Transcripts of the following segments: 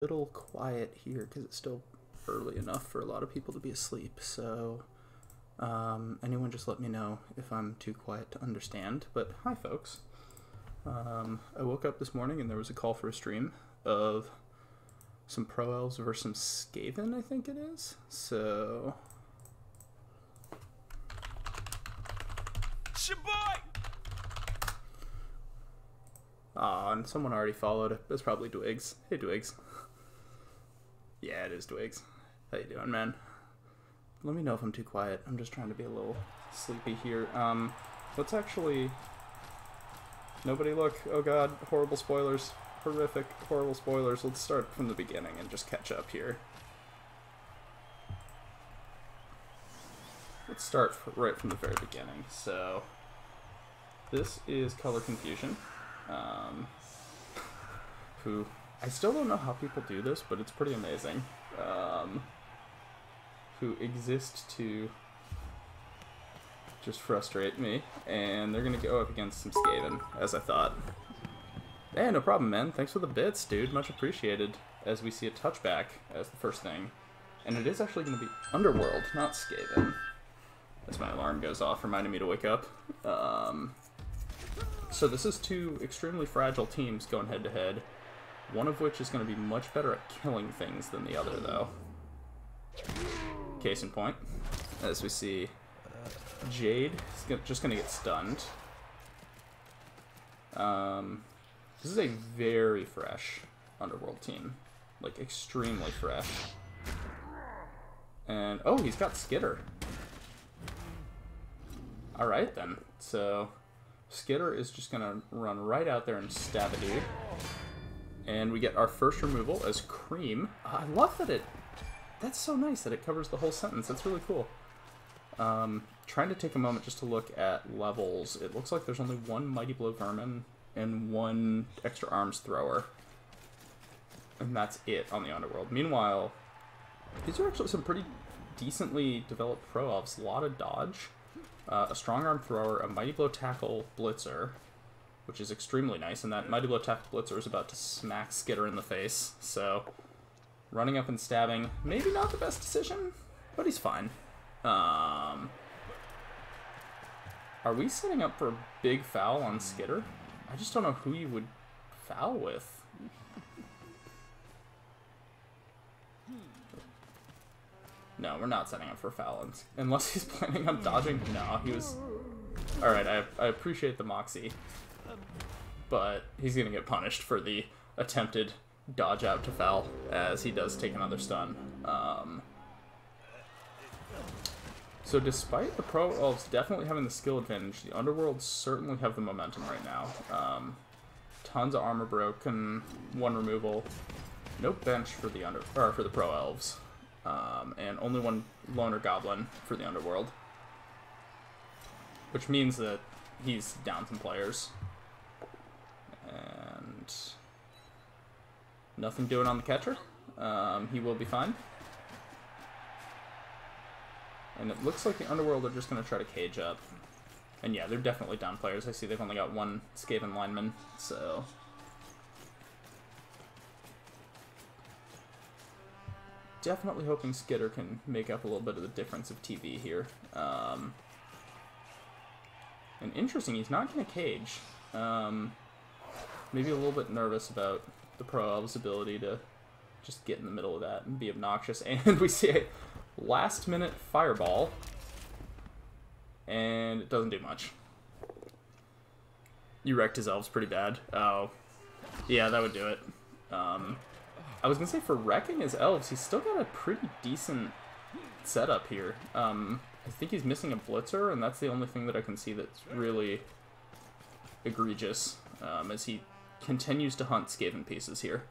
Little quiet here because it's still early enough for a lot of people to be asleep, so anyone just let me know if I'm too quiet to understand. But hi folks. I woke up this morning and there was a call for a stream of some Pro Elves versus some Skaven, I think it is. So and someone already followed. That's probably Dwigs. Hey Dwigs. Yeah, it is Dwigs. How you doing, man? Let me know if I'm too quiet. I'm just trying to be a little sleepy here. Let's actually... Nobody look. Oh god, horrible spoilers. Horrific, horrible spoilers. Let's start from the beginning and just catch up here. Let's start right from the very beginning. So, this is Color Confusion. Who... I still don't know how people do this, but it's pretty amazing. Who exist to just frustrate me, and they're gonna go up against some Skaven, as I thought. Hey, no problem, man. Thanks for the bits, dude. Much appreciated. As we see a touchback as the first thing, and it is actually gonna be Underworld, not Skaven. As my alarm goes off, reminding me to wake up. So this is two extremely fragile teams going head to head. One of which is going to be much better at killing things than the other, though. Case in point, as we see, Jade is just going to get stunned. This is a very fresh Underworld team. Like, extremely fresh. And, oh, he's got Skitter. Alright, then. So, Skitter is just going to run right out there and stab a dude. And we get our first removal as Cream. I love that it... That's so nice that it covers the whole sentence. That's really cool. Trying to take a moment just to look at levels. It looks like there's only one Mighty Blow Vermin and one Extra Arms Thrower. And that's it on the Underworld. Meanwhile, these are actually some pretty decently developed Pro Elves. A lot of dodge. A Strong Arm Thrower, a Mighty Blow Tackle Blitzer, which is extremely nice, and that Mighty Blow Tackle Blitzer is about to smack Skitter in the face, so running up and stabbing, maybe not the best decision, but he's fine. Are we setting up for a big foul on Skitter? I just don't know who you would foul with. No, we're not setting up for foul, unless he's planning on dodging. No, he was... Alright, I appreciate the moxie. But he's going to get punished for the attempted dodge out to foul, as he does take another stun. So despite the Pro Elves definitely having the skill advantage, the Underworld certainly have the momentum right now. Tons of armor broken, one removal, no bench for the Pro Elves, and only one Loner Goblin for the Underworld. Which means that he's down some players. And nothing doing on the catcher. He will be fine. And it looks like the Underworld are just going to try to cage up. And yeah, they're definitely down players. I see they've only got one Skaven lineman, so... Definitely hoping Skitter can make up a little bit of the difference of TV here. And interesting, he's not going to cage. Maybe a little bit nervous about the Pro Elves' ability to just get in the middle of that and be obnoxious. And we see a last-minute fireball, and it doesn't do much. You wrecked his elves pretty bad. Oh, yeah, that would do it. I was going to say, for wrecking his elves, he's still got a pretty decent setup here. I think he's missing a blitzer, and that's the only thing that I can see that's really egregious, as he continues to hunt Skaven pieces here,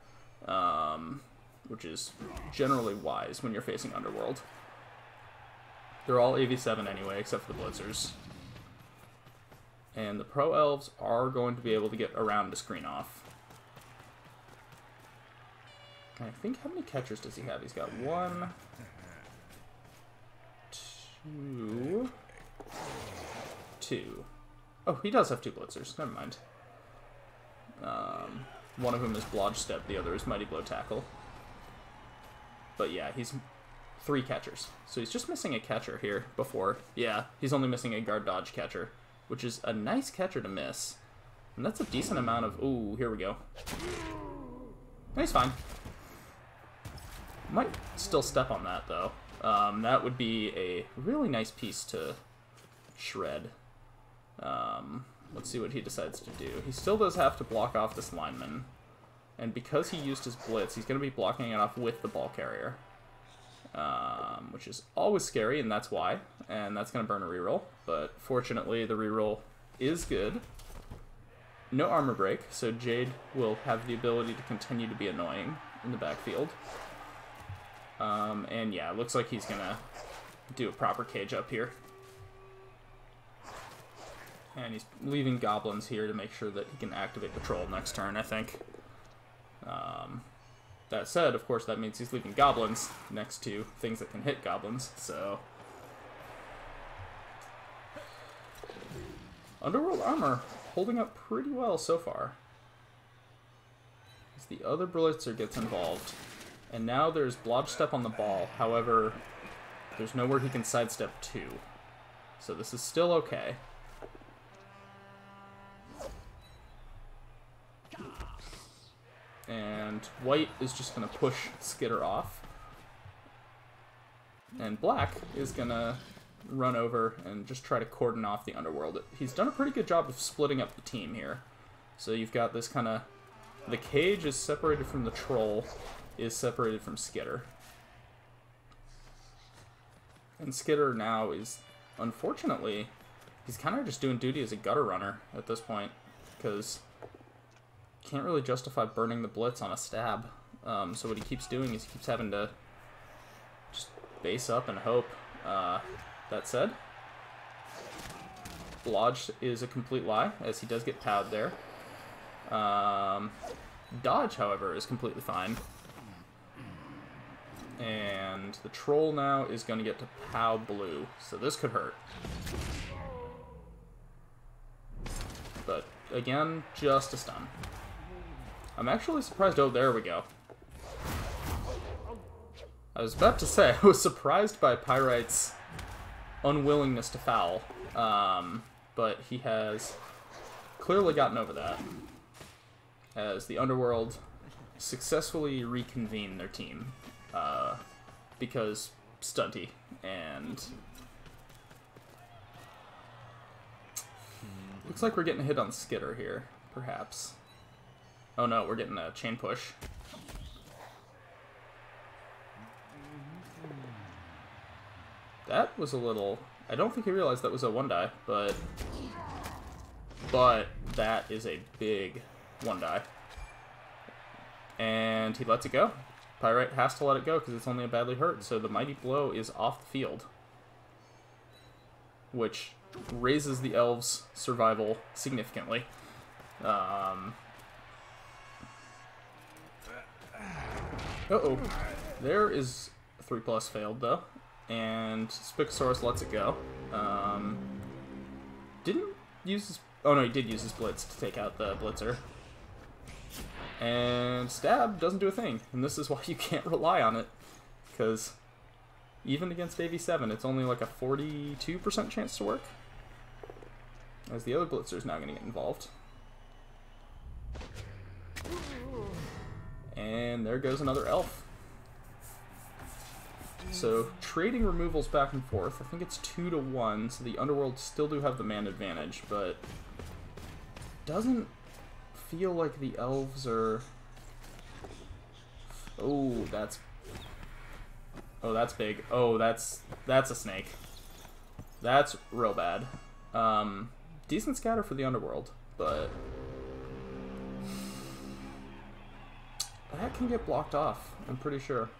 which is generally wise when you're facing Underworld. They're all AV7 anyway, except for the blitzers. And the Pro Elves are going to be able to get around to screen off. And I think, how many catchers does he have? He's got 1, 2. Oh, he does have 2 blitzers. Never mind. One of them is Blodge Step, the other is Mighty Blow Tackle. But yeah, he's 3 catchers. So he's just missing a catcher here before. Yeah, he's only missing a guard dodge catcher, which is a nice catcher to miss. And that's a decent amount of... Ooh, here we go. He's fine. Might still step on that, though. That would be a really nice piece to shred. Let's see what he decides to do. He still does have to block off this lineman. And because he used his blitz, he's going to be blocking it off with the ball carrier. Which is always scary, and that's why. And that's going to burn a reroll. But fortunately, the reroll is good. No armor break, so Jade will have the ability to continue to be annoying in the backfield. And yeah, it looks like he's going to do a proper cage up here. And he's leaving goblins here to make sure that he can activate the troll next turn, I think. That said, of course, that means he's leaving goblins next to things that can hit goblins, so... Underworld armor holding up pretty well so far. As the other blitzer gets involved. And now there's blob step on the ball, however, there's nowhere he can sidestep to. So this is still okay. And white is just going to push Skitter off. And black is going to run over and just try to cordon off the underworld. He's done a pretty good job of splitting up the team here. So you've got this kind of... The cage is separated from the troll, is separated from Skitter. And Skitter now is, unfortunately, he's kind of just doing duty as a gutter runner at this point. Because... can't really justify burning the blitz on a stab. So what he keeps doing is he keeps having to just base up and hope. That said, Lodge is a complete lie, as he does get powed there. Dodge, however, is completely fine. And the troll now is going to get to pow blue, so this could hurt. But, again, just a stun. I'm actually surprised. Oh, there we go. I was about to say, I was surprised by Pyrite's unwillingness to foul. But he has clearly gotten over that. As the Underworld successfully reconvene their team. Because stunty. And... looks like we're getting a hit on Skitter here, perhaps. Oh no, we're getting a chain push. That was a little... I don't think he realized that was a 1-die, but that is a big 1-die. And he lets it go. Pyrite has to let it go because it's only a badly hurt, so the Mighty Blow is off the field. Which raises the elves' survival significantly. Uh-oh. There is 3+ failed, though. And Spikosaurus lets it go. Didn't use his... oh, no, he did use his blitz to take out the blitzer. And stab doesn't do a thing. And this is why you can't rely on it. Because even against AV7, it's only like a 42% chance to work. As the other blitzer is now going to get involved. And there goes another elf. So, trading removals back and forth. I think it's 2-1, so the Underworld still do have the man advantage, but doesn't feel like the elves are... oh, that's... oh, that's big. Oh, that's a snake. That's real bad. Decent scatter for the Underworld, but... that can get blocked off, I'm pretty sure.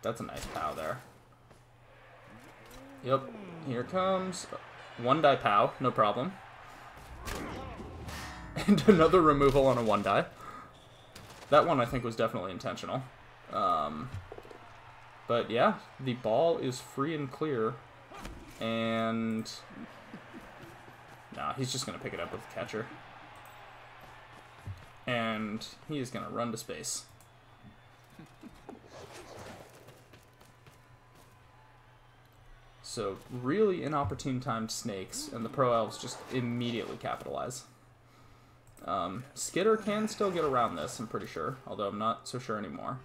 That's a nice pow there. Yep, here comes 1-die pow, no problem. And another removal on a 1-die. That one I think was definitely intentional. But yeah, the ball is free and clear. And... nah, he's just going to pick it up with the catcher. And he is going to run to space. So really inopportune timed snakes, and the Pro Elves just immediately capitalize. Skitter can still get around this, I'm pretty sure, although I'm not so sure anymore.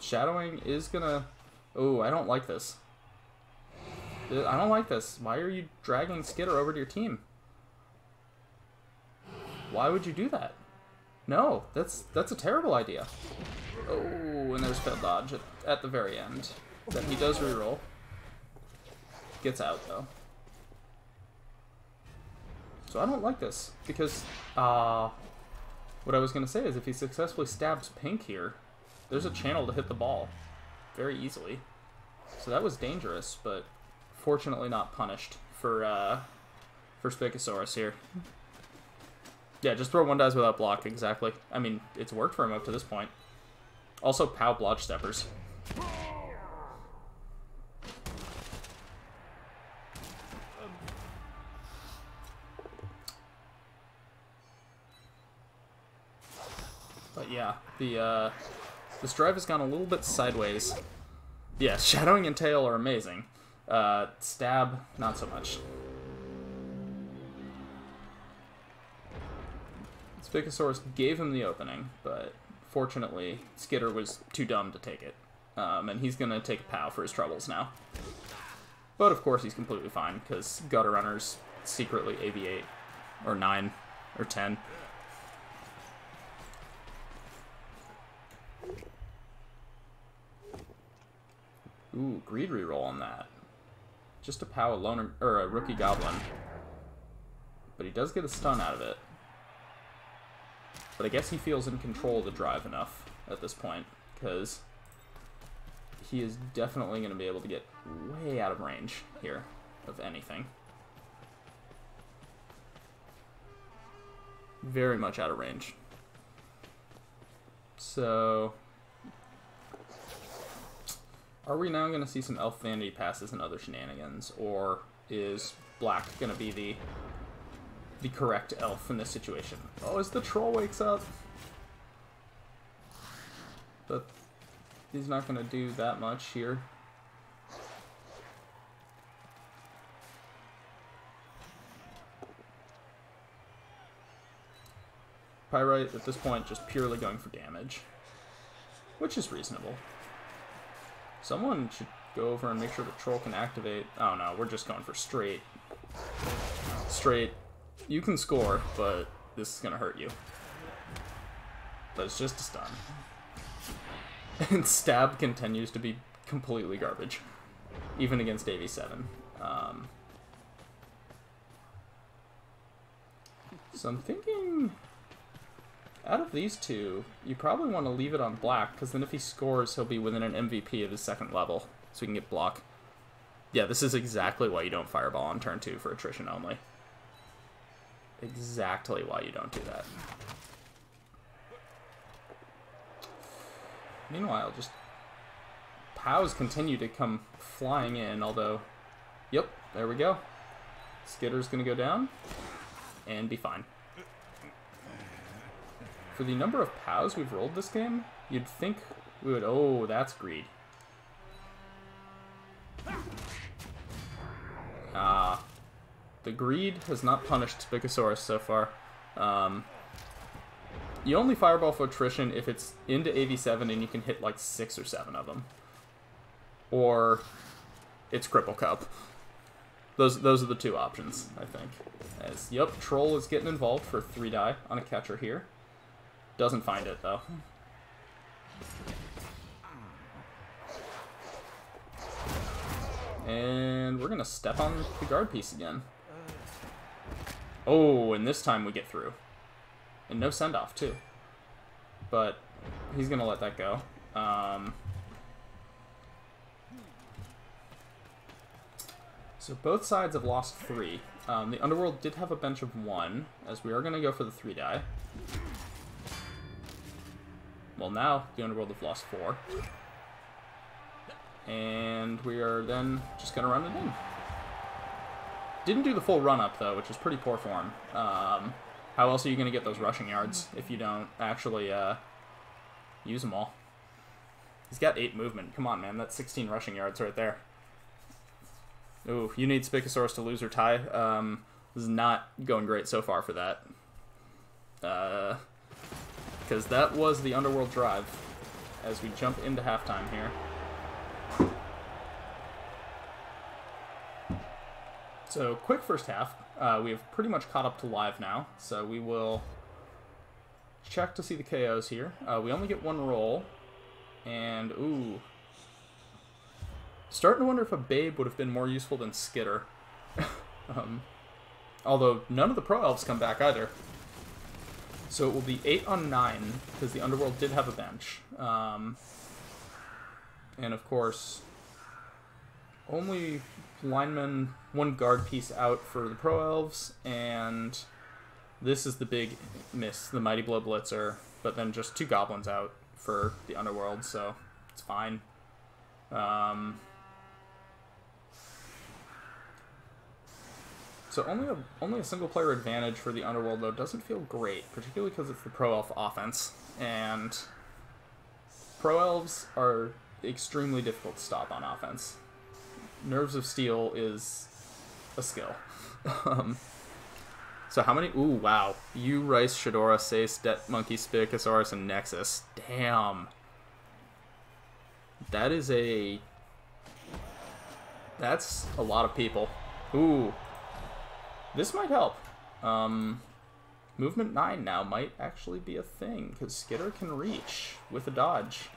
Shadowing is gonna... Oh, I don't like this. I don't like this. Why are you dragging Skitter over to your team? Why would you do that? No, that's a terrible idea. Oh, and there's failed dodge at the very end. Then he does reroll. Gets out, though. So I don't like this, because what I was going to say is if he successfully stabs Pink here, there's a channel to hit the ball very easily. So that was dangerous, but fortunately not punished for Spicosaurus here. Yeah, just throw one dice without block, exactly. I mean, it's worked for him up to this point. Also, POW Blodge Steppers. But yeah, this drive has gone a little bit sideways. Yeah, Shadowing and Tail are amazing. Stab, not so much. Spicosaurus gave him the opening, but fortunately, Skitter was too dumb to take it. And he's going to take a POW for his troubles now. But of course he's completely fine, because Gutter Runner's secretly AV8, or 9, or 10. Ooh, Greed reroll on that. Just a POW a loner, or a Rookie Goblin. But he does get a stun out of it. But I guess he feels in control of the drive enough at this point, because he is definitely going to be able to get way out of range here of anything. Very much out of range. So, are we now going to see some Elf Vanity passes and other shenanigans, or is Black going to be the correct elf in this situation? Oh, as the troll wakes up. But he's not going to do that much here. Pyrite at this point just purely going for damage, which is reasonable. Someone should go over and make sure the troll can activate. Oh no, we're just going for straight. You can score, but this is going to hurt you. But it's just a stun. And Stab continues to be completely garbage, even against AV7. So I'm thinking, out of these two, you probably want to leave it on Black, because then if he scores, he'll be within an MVP of his second level, so he can get block. Yeah, this is exactly why you don't Fireball on turn 2 for attrition only. Exactly why you don't do that. Meanwhile, just POWs continue to come flying in, although, yep, there we go. Skitter's gonna go down and be fine. For the number of POWs we've rolled this game, you'd think we would... Oh, that's Greed. The Greed has not punished Spicosaurus so far. You only Fireball for attrition if it's into AV7 and you can hit like 6 or 7 of them. Or it's Cripple Cup. Those are the two options, I think. As, yep, Troll is getting involved for 3 die on a catcher here. Doesn't find it, though. And we're going to step on the guard piece again. Oh, and this time we get through. And no send-off, too. But he's going to let that go. So both sides have lost 3. The Underworld did have a bench of 1, as we are going to go for the 3 die. Well, now the Underworld have lost 4. And we are then just going to run it in. Didn't do the full run-up, though, which is pretty poor form. How else are you going to get those rushing yards if you don't actually use them all? He's got 8 movement. Come on, man. That's 16 rushing yards right there. Ooh, you need Spicosaurus to lose or tie. This is not going great so far for that. Because that was the Underworld drive as we jump into halftime here. So, quick first half. We have pretty much caught up to live now, so we will check to see the KOs here. We only get 1 roll, and ooh. Starting to wonder if a Babe would have been more useful than Skitter. Although none of the Pro Elves come back either. So it will be 8 on 9, because the Underworld did have a bench. And of course, only lineman, 1 guard piece out for the Pro Elves, and this is the big miss, the Mighty Blow Blitzer, but then just 2 goblins out for the Underworld, so it's fine. So only a single player advantage for the Underworld, though, doesn't feel great, particularly because it's the Pro Elf offense, and Pro Elves are extremely difficult to stop on offense. Nerves of Steel is a skill. So how many? Ooh, wow. You, Rice, Shadora, Sace, Det Monkey, Spicosaurus, and Nexus. Damn. That's a lot of people. Ooh. This might help. Movement 9 now might actually be a thing, because Skitter can reach with a dodge.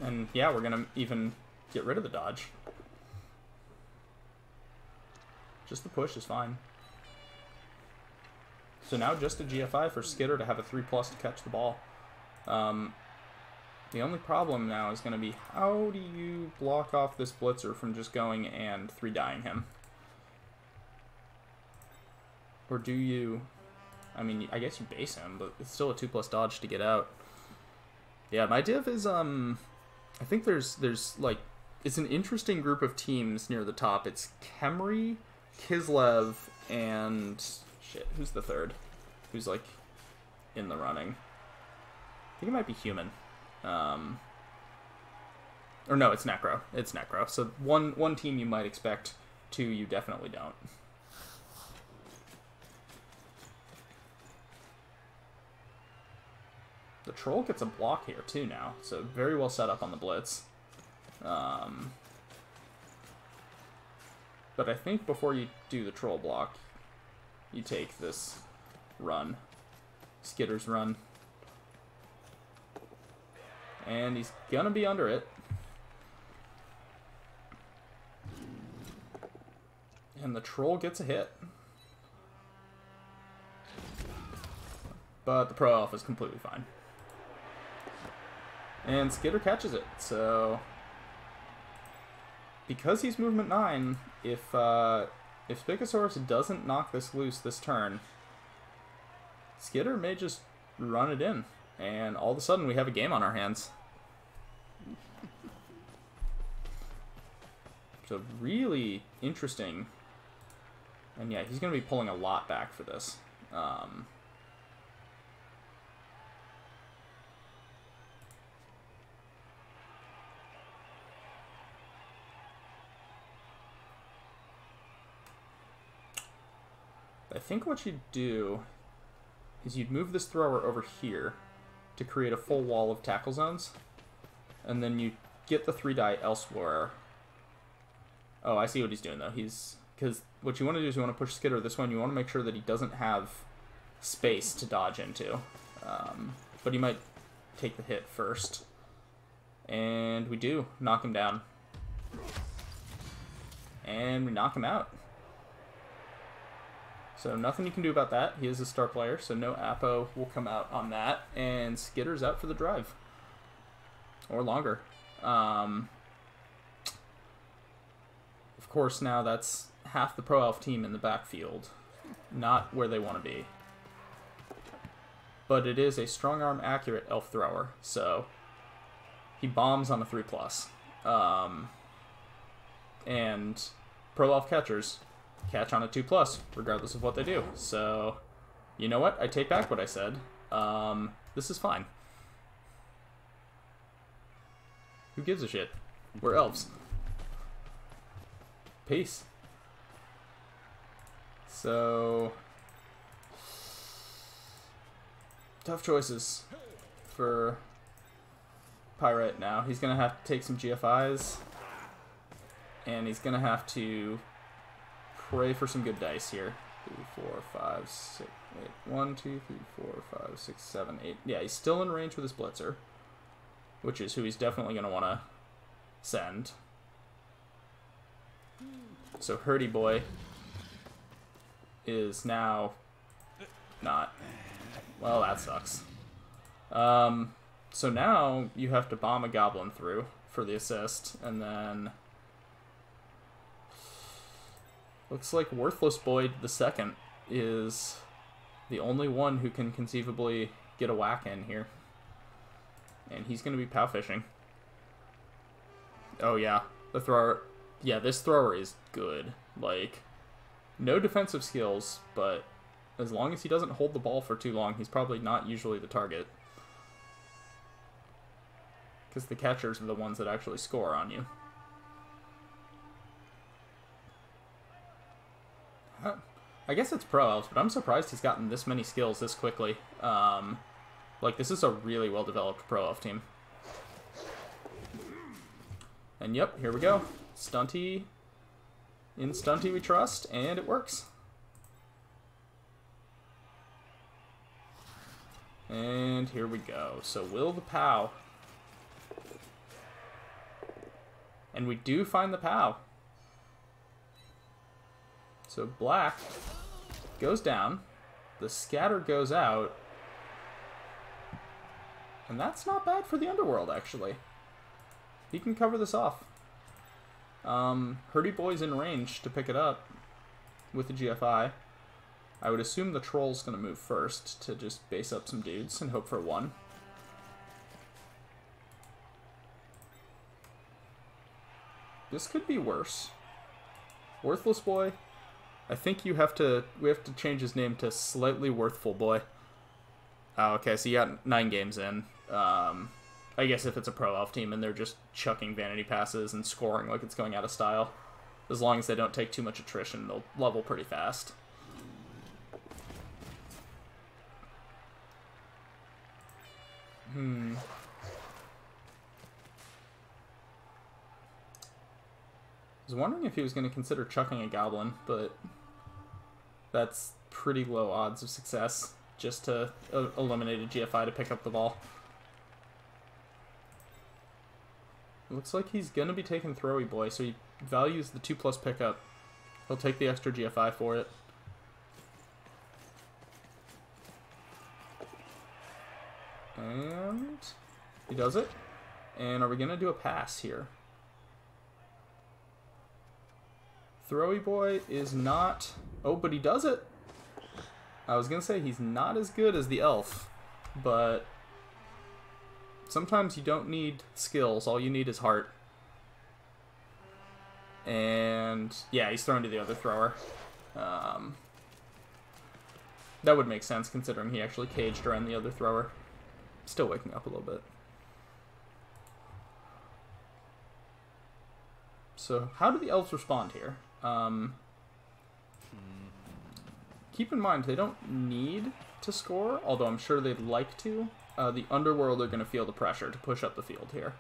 And yeah, we're going to even get rid of the dodge. Just the push is fine. So now just a GFI for Skitter to have a 3+ to catch the ball. The only problem now is going to be, how do you block off this Blitzer from just going and 3-dying him? Or do you... I mean, I guess you base him, but it's still a 2+ dodge to get out. Yeah, my div is, I think there's like, it's an interesting group of teams near the top. It's Khemri, Kislev, and... shit, who's the third? Who's, like, in the running? I think it might be Human. Or no, it's Necro. It's Necro. So one team you might expect, 2 you definitely don't. The Troll gets a block here too now, so very well set up on the Blitz. But I think before you do the Troll block, you take this run. Skitter's run. And he's gonna be under it. And the Troll gets a hit. But the Pro Elf is completely fine. And Skitter catches it, so... because he's movement 9, if Spicosaurus doesn't knock this loose this turn, Skitter may just run it in. And all of a sudden we have a game on our hands. So really interesting. And yeah, he's going to be pulling a lot back for this. I think what you'd do is you'd move this thrower over here to create a full wall of tackle zones, and then you get the 3-die elsewhere. Oh, I see what he's doing though. Because what you want to do is you want to push Skitter this way, and you want to make sure that he doesn't have space to dodge into. But he might take the hit first. And we do knock him down. And we knock him out. So nothing you can do about that. He is a star player, so no Apo will come out on that. And Skitter's out for the drive. Or longer. Of course, now that's half the Pro Elf team in the backfield. Not where they want to be. But it is a strong arm accurate Elf thrower, so he bombs on a 3+. And Pro Elf catchers catch on a 2+, regardless of what they do. So, you know what? I take back what I said. This is fine. Who gives a shit? We're elves. Peace. So... tough choices for Pirate now. He's going to have to take some GFIs. And he's going to have to pray for some good dice here. 3, 4, 5, 6, 8. 1, 2, 3, 4, 5, 6, 7, 8. Yeah, he's still in range with his Blitzer, which is who he's definitely going to want to send. So Hurdy Boy is now not. Well, that sucks. So now you have to bomb a Goblin through for the assist, and then looks like Worthless Boy the Second is the only one who can conceivably get a whack in here. And he's going to be pow fishing. Oh yeah, the thrower. Yeah, this thrower is good. Like, no defensive skills, but as long as he doesn't hold the ball for too long, he's probably not usually the target. Because the catchers are the ones that actually score on you. I guess it's Pro Elves, but I'm surprised he's gotten this many skills this quickly. Like, this is a really well-developed Pro Elf team. And yep, here we go. Stunty. In Stunty we trust, and it works. And here we go. So Will the Pow. And we do find the Pow. So Black goes down. The Scatter goes out. And that's not bad for the Underworld, actually. He can cover this off. Hurdy Boy's in range to pick it up with the GFI. I would assume the Troll's going to move first to just base up some dudes and hope for one. This could be worse. Worthless Boy. I think we have to change his name to Slightly Worthful Boy. Oh, okay, so you got 9 games in. I guess if it's a Pro Elf team and they're just chucking vanity passes and scoring like it's going out of style, as long as they don't take too much attrition, they'll level pretty fast. I was wondering if he was going to consider chucking a Goblin, but that's pretty low odds of success, just to eliminate a GFI to pick up the ball. Looks like he's going to be taking Throwy Boy, so he values the 2+ pickup. He'll take the extra GFI for it. And he does it. And are we going to do a pass here? Throwy Boy is not... Oh, but he does it! I was going to say he's not as good as the elf, but sometimes you don't need skills, all you need is heart. And yeah, he's thrown to the other thrower. That would make sense considering he actually caged around the other thrower. Still waking up a little bit. So how do the elves respond here? Keep in mind, they don't need to score, although I'm sure they'd like to. The Underworld are going to feel the pressure to push up the field here.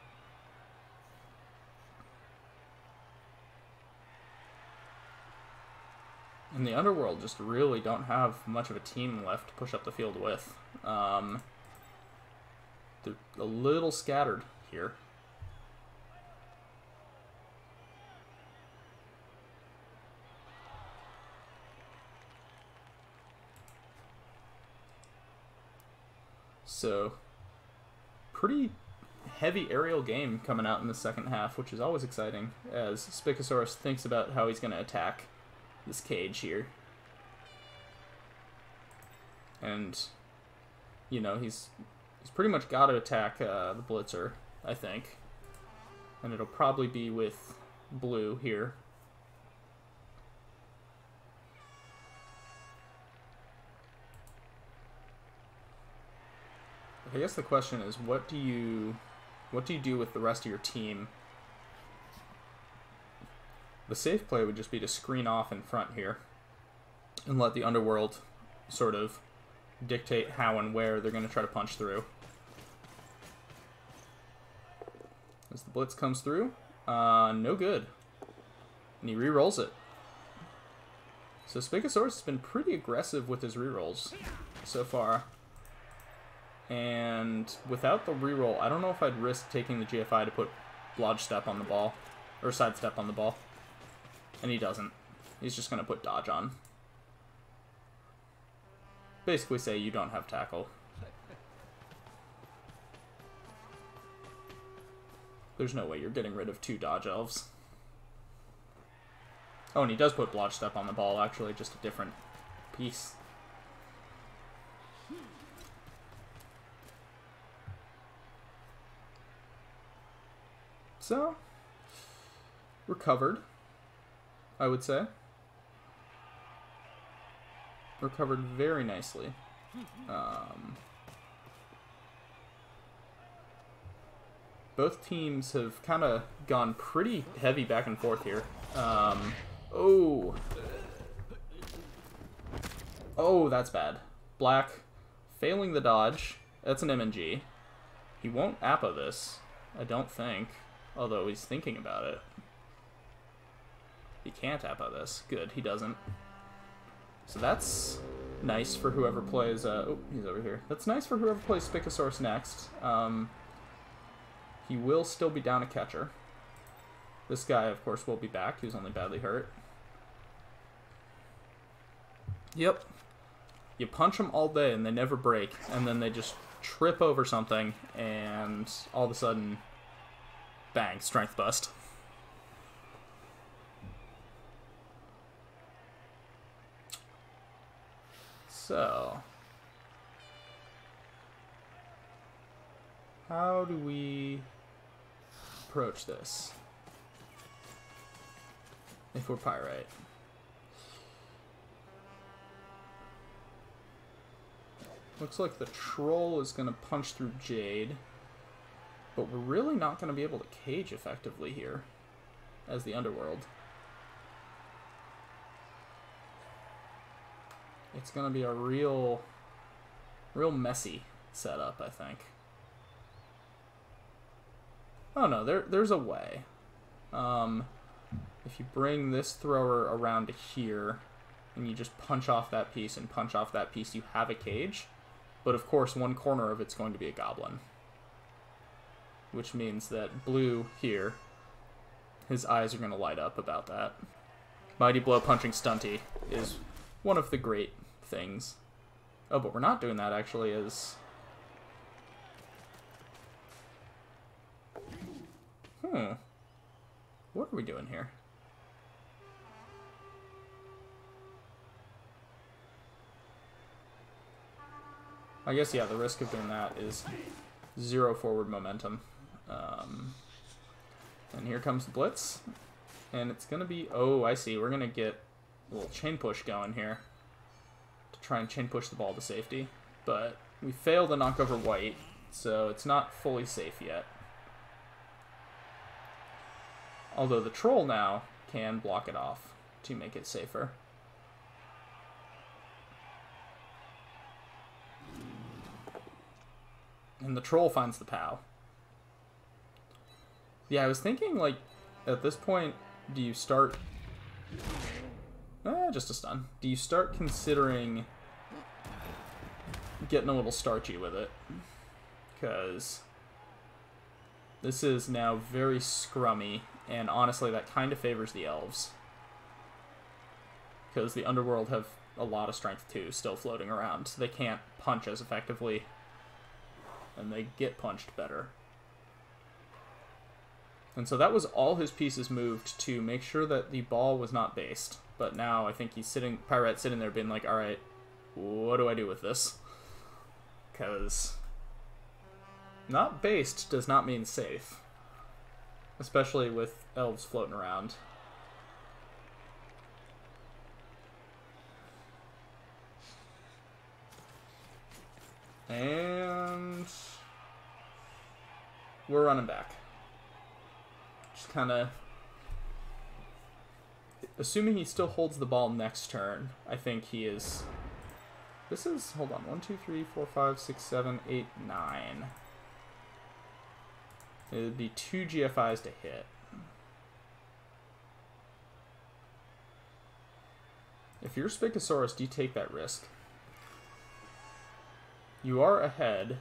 And the Underworld just really don't have much of a team left to push up the field with. They're a little scattered here. So, pretty heavy aerial game coming out in the second half, which is always exciting, as Spicosaurus thinks about how he's going to attack this cage here. And, you know, he's pretty much got to attack the Blitzer, I think. And it'll probably be with blue here. I guess the question is, what do you do with the rest of your team? The safe play would just be to screen off in front here and let the Underworld sort of dictate how and where they're going to try to punch through. As the blitz comes through, no good. And he re-rolls it. So Spigosaurus has been pretty aggressive with his re-rolls so far. And without the re-roll, I don't know if I'd risk taking the GFI to put Blodge Step on the ball. Or Sidestep on the ball. And he doesn't. He's just going to put Dodge on. Basically say you don't have Tackle. There's no way you're getting rid of 2 Dodge Elves. Oh, and he does put Blodge Step on the ball, actually, just a different piece. So, recovered, I would say. Recovered very nicely. Both teams have kind of gone pretty heavy back and forth here. Oh, that's bad. Black failing the dodge. That's an MNG. He won't Appa this, I don't think. Although he's thinking about it. He can't Appa this. Good, he doesn't. So that's nice for whoever plays... oh, he's over here. That's nice for whoever plays Spigosaurus next. He will still be down a catcher. This guy, of course, will be back. He was only badly hurt. Yep. You punch them all day and they never break, and then they just trip over something, and all of a sudden, bang, strength bust. So, how do we approach this if we're Pyrite? Looks like the Troll is going to punch through Jade, but we're really not going to be able to cage effectively here as the Underworld. It's going to be a real messy setup, I think. Oh no, there's a way. If you bring this thrower around to here, and you just punch off that piece and punch off that piece, you have a cage. But of course, one corner of it's going to be a goblin. Which means that blue here, his eyes are going to light up about that. Mighty Blow punching Stunty is one of the great things. Oh, but we're not doing that, actually, is... What are we doing here? I guess, yeah, the risk of doing that is 0 forward momentum. And here comes the blitz. And it's going to be... Oh, I see. We're going to get a little chain push going here to try and chain push the ball to safety. But we failed to knock over white, so it's not fully safe yet. Although the Troll now can block it off to make it safer. And the Troll finds the POW. Yeah, I was thinking, like, at this point, do you start... just a stun. Do you start considering getting a little starchy with it? Because this is now very scrummy, and honestly, that kind of favors the elves. Because the Underworld have a lot of strength, too, still floating around, so they can't punch as effectively. And they get punched better. And so that was all his pieces moved to make sure that the ball was not based. But now I think he's Pyrite's sitting there being like, alright, what do I do with this? Because not based does not mean safe. Especially with elves floating around. And we're running back. Just kind of assuming he still holds the ball next turn. I think he is. This is, hold on, 1, 2, 3, 4, 5, 6, 7, 8, 9. It would be 2 GFIs to hit. If you're Spigosaurus, do you take that risk? You are ahead,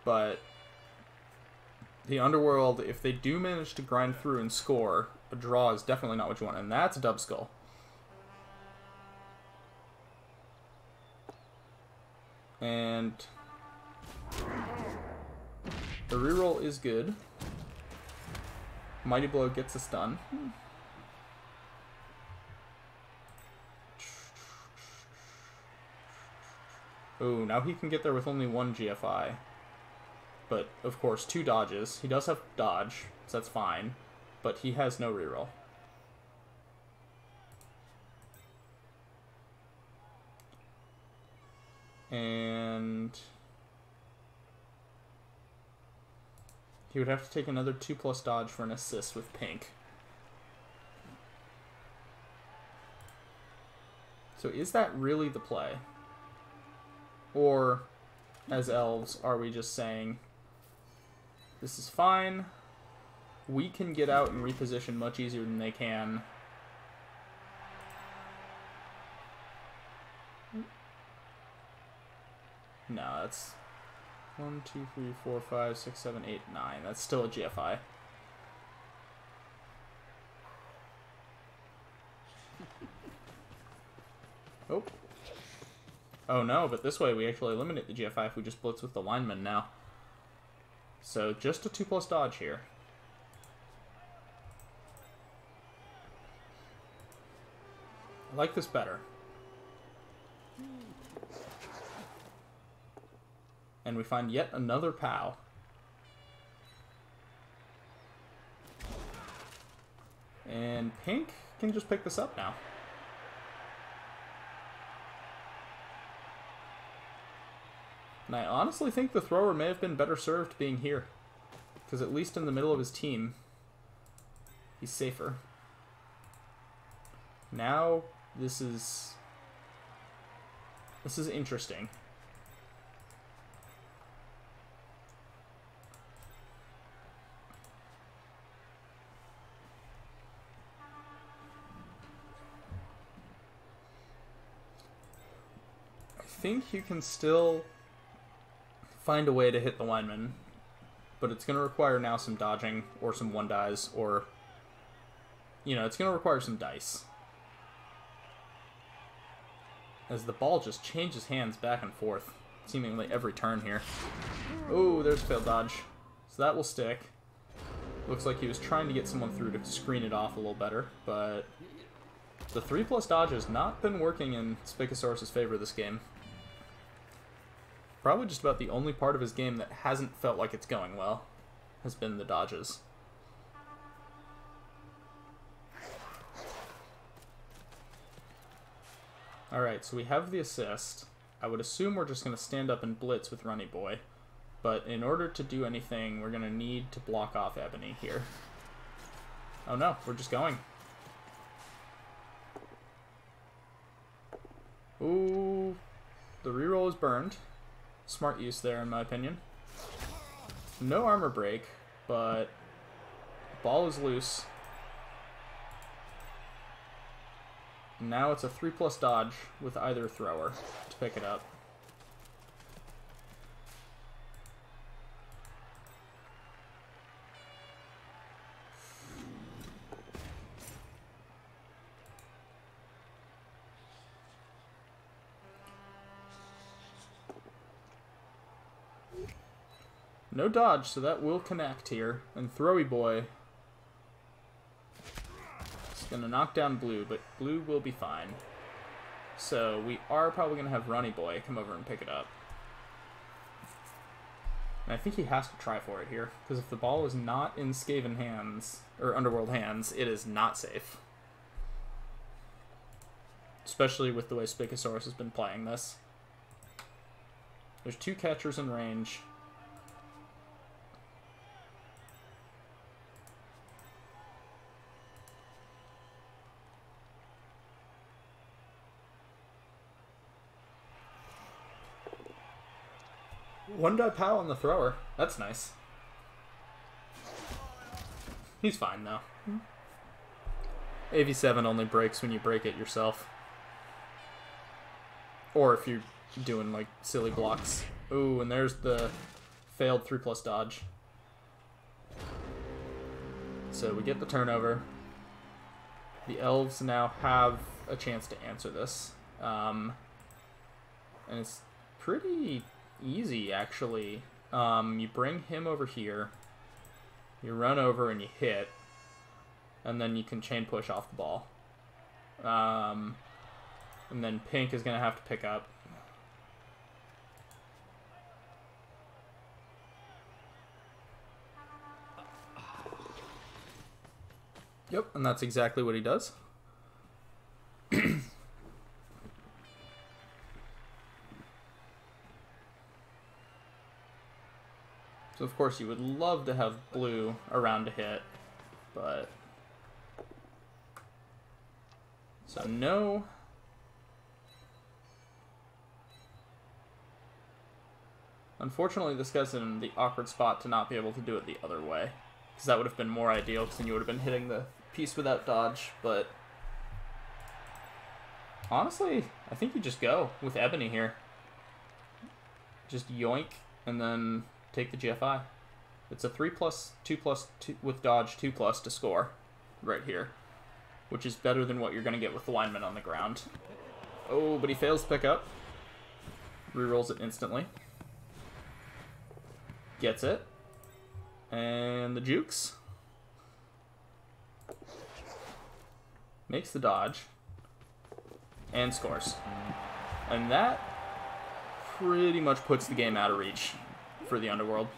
but the Underworld, if they do manage to grind through and score, a draw is definitely not what you want, and that's Dub Skull. And the reroll is good. Mighty Blow gets a stun. Oh, now he can get there with only 1 GFI. But, of course, 2 dodges. He does have dodge, so that's fine. But he has no reroll. And he would have to take another 2+ dodge for an assist with pink. So is that really the play? Or, as elves, are we just saying, this is fine, we can get out and reposition much easier than they can. No, that's 1, 2, 3, 4, 5, 6, 7, 8, 9. That's still a GFI. Oh. Oh no, but this way we actually eliminate the GFI if we just blitz with the lineman now. So just a 2+ dodge here. I like this better. And we find yet another POW. And pink can just pick this up now. And I honestly think the thrower may have been better served being here. Because at least in the middle of his team, he's safer. Now, this is interesting. I think you can still find a way to hit the lineman, but it's going to require now some dodging or some 1-dies, or, you know, it's going to require some dice. As the ball just changes hands back and forth, seemingly every turn here. Oh, there's a failed dodge. So that will stick. Looks like he was trying to get someone through to screen it off a little better, but the 3+ dodge has not been working in Spigosaurus' favor this game. Probably just about the only part of his game that hasn't felt like it's going well has been the dodges. Alright, so we have the assist. I would assume we're just going to stand up and blitz with Runny Boy. But in order to do anything, we're going to need to block off Ebony here. Oh no, we're just going. Ooh, the reroll is burned. Smart use there, in my opinion. No armor break, but ball is loose. Now it's a 3+ dodge with either thrower to pick it up. No dodge, so that will connect here. And Throwy Boy is going to knock down Blue, but Blue will be fine. So we are probably going to have Runny Boy come over and pick it up. And I think he has to try for it here, because if the ball is not in Skaven hands, or Underworld hands, it is not safe. especially with the way Spigosaurus has been playing this. There's 2 catchers in range. One die pow on the thrower. That's nice. He's fine though. AV7 only breaks when you break it yourself. Or if you're doing like silly blocks. Ooh, and there's the failed 3+ dodge. So we get the turnover. The elves now have a chance to answer this. And it's pretty easy, actually. You bring him over here. You run over and you hit. And then you can chain push off the ball. And then pink is going to have to pick up. Yep, and that's exactly what he does. So of course you would love to have blue around to hit, but... So no. Unfortunately, this guy's in the awkward spot to not be able to do it the other way. Because that would have been more ideal, because then you would have been hitting the piece without dodge, but... Honestly, I think you just go with Ebony here. Just yoink, and then take the GFI. It's a 3+, 2+, 2 with dodge, 2+ to score right here. Which is better than what you're going to get with the lineman on the ground. Oh, but he fails to pick up. Rerolls it instantly. Gets it. And the jukes. Makes the dodge. And scores. And that pretty much puts the game out of reach for the Underworld.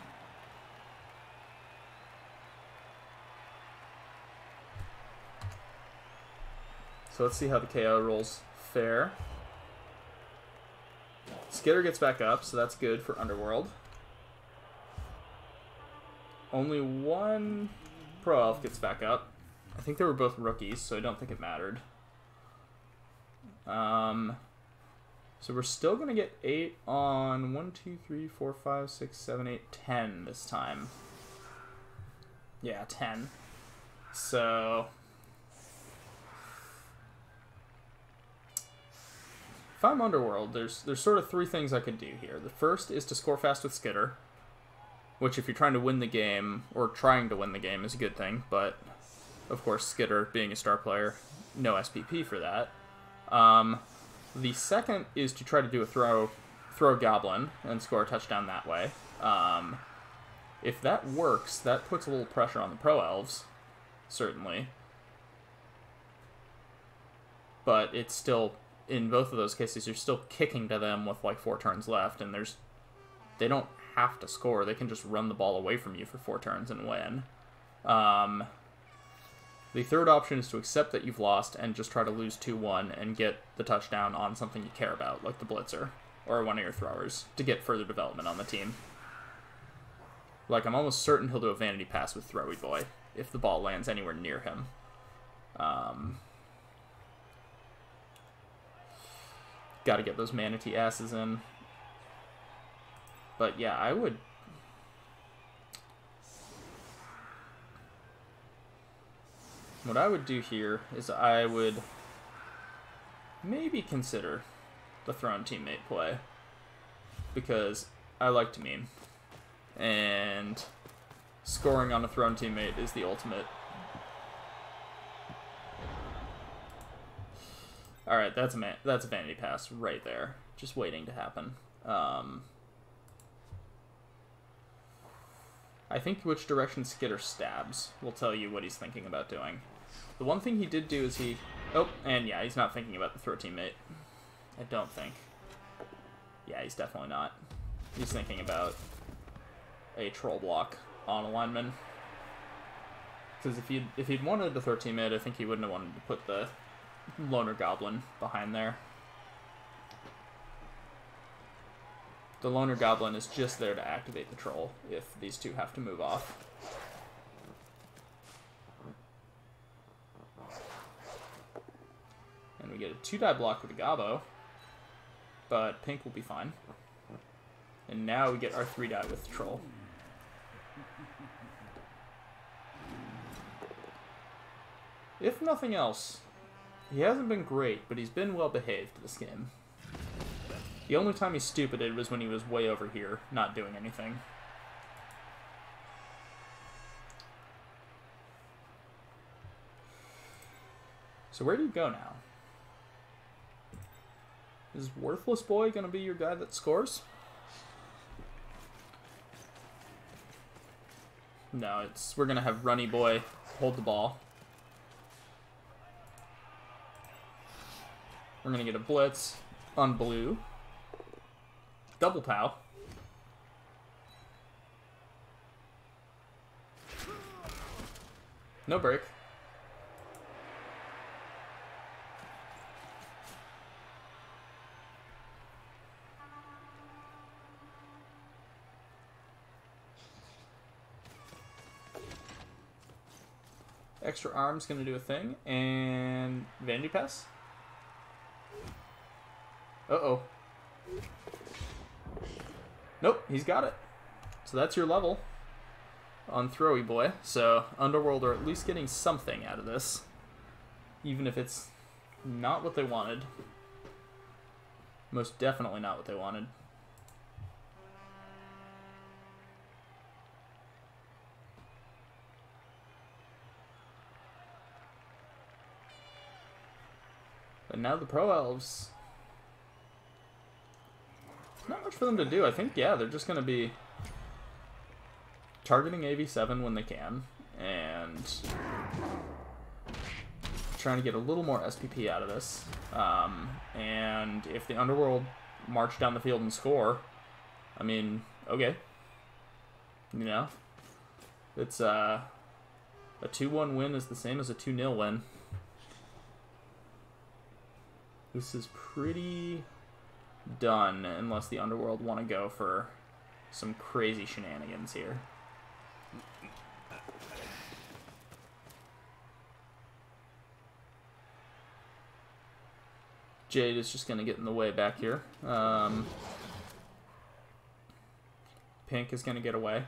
So let's see how the KO rolls fare. Skitter gets back up, so that's good for Underworld. Only one Pro Elf gets back up. I think they were both rookies, so I don't think it mattered. So we're still going to get 8 on 1, 2, 3, 4, 5, 6, 7, 8, 10 this time. Yeah, 10. So... if I'm Underworld, there's sort of 3 things I could do here. The first is to score fast with Skitter, which if you're trying to win the game, or trying to win the game, is a good thing, but of course Skitter, being a star player, no SPP for that. The second is to try to do a throw Goblin and score a touchdown that way. If that works, that puts a little pressure on the Pro Elves, certainly. But it's still... in both of those cases, you're still kicking to them with like 4 turns left, and they don't have to score. They can just run the ball away from you for 4 turns and win. The third option is to accept that you've lost and just try to lose 2-1 and get the touchdown on something you care about, like the blitzer or one of your throwers, to get further development on the team. Like, I'm almost certain he'll do a vanity pass with Throwy Boy if the ball lands anywhere near him. Got to get those manatee asses in. But yeah, I would... what I would do here is I would maybe consider the thrown teammate play. Because I like to meme. And scoring on a thrown teammate is the ultimate. Alright, that's a vanity pass right there. Just waiting to happen. I think which direction Skitter stabs will tell you what he's thinking about doing. The one thing he did do is he... oh, and yeah, he's not thinking about the throw teammate. I don't think. Yeah, he's definitely not. He's thinking about a troll block on a lineman. Because if he'd wanted the throw teammate, I think he wouldn't have wanted to put the Loner Goblin behind there. The Loner Goblin is just there to activate the troll if these two have to move off. And we get a 2-die block with a Gobbo, but pink will be fine. And now we get our 3-die with the troll. If nothing else, he hasn't been great, but he's been well behaved this game. The only time he stupided was when he was way over here, not doing anything. So where do you go now? Is Worthless Boy going to be your guy that scores? No, we're going to have Runny Boy hold the ball. We're going to get a blitz on blue. Double pow. No break. Extra arm's going to do a thing. And Vanity Pass. Uh-oh. Nope, he's got it. So that's your level on Throwy Boy. So Underworld are at least getting something out of this, even if it's not what they wanted. Most definitely not what they wanted. But now the Pro Elves, not much for them to do. I think, yeah, they're just going to be targeting AV7 when they can, and trying to get a little more SPP out of this. And if the Underworld march down the field and score, I mean, okay. You know? It's a 2-1 win is the same as a 2-0 win. This is pretty done, unless the Underworld want to go for some crazy shenanigans here. Jade is just going to get in the way back here. Pink is going to get away.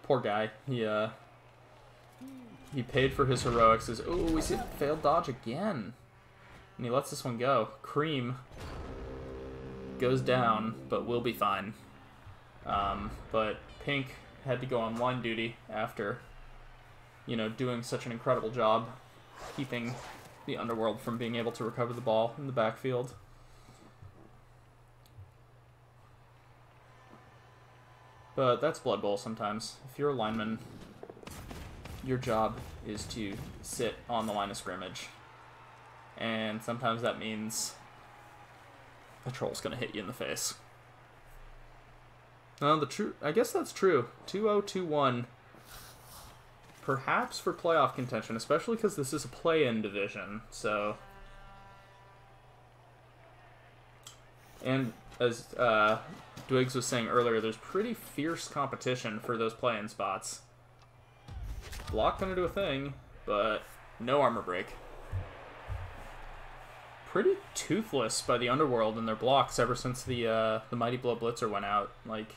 Poor guy. He paid for his heroics. Oh, we see failed dodge again. And he lets this one go. Cream goes down, but will be fine. But Pink had to go on line duty after, you know, doing such an incredible job keeping the Underworld from being able to recover the ball in the backfield. But that's Blood Bowl sometimes. If you're a lineman, your job is to sit on the line of scrimmage. And sometimes that means a troll's going to hit you in the face. No, I guess that's true. 2-0-2-1. Perhaps for playoff contention, especially because this is a play-in division, so... And as Dwiggs was saying earlier, there's pretty fierce competition for those play-in spots. Block gonna do a thing, but no armor break. Pretty toothless by the Underworld in their blocks ever since the Mighty Blow Blitzer went out. Like,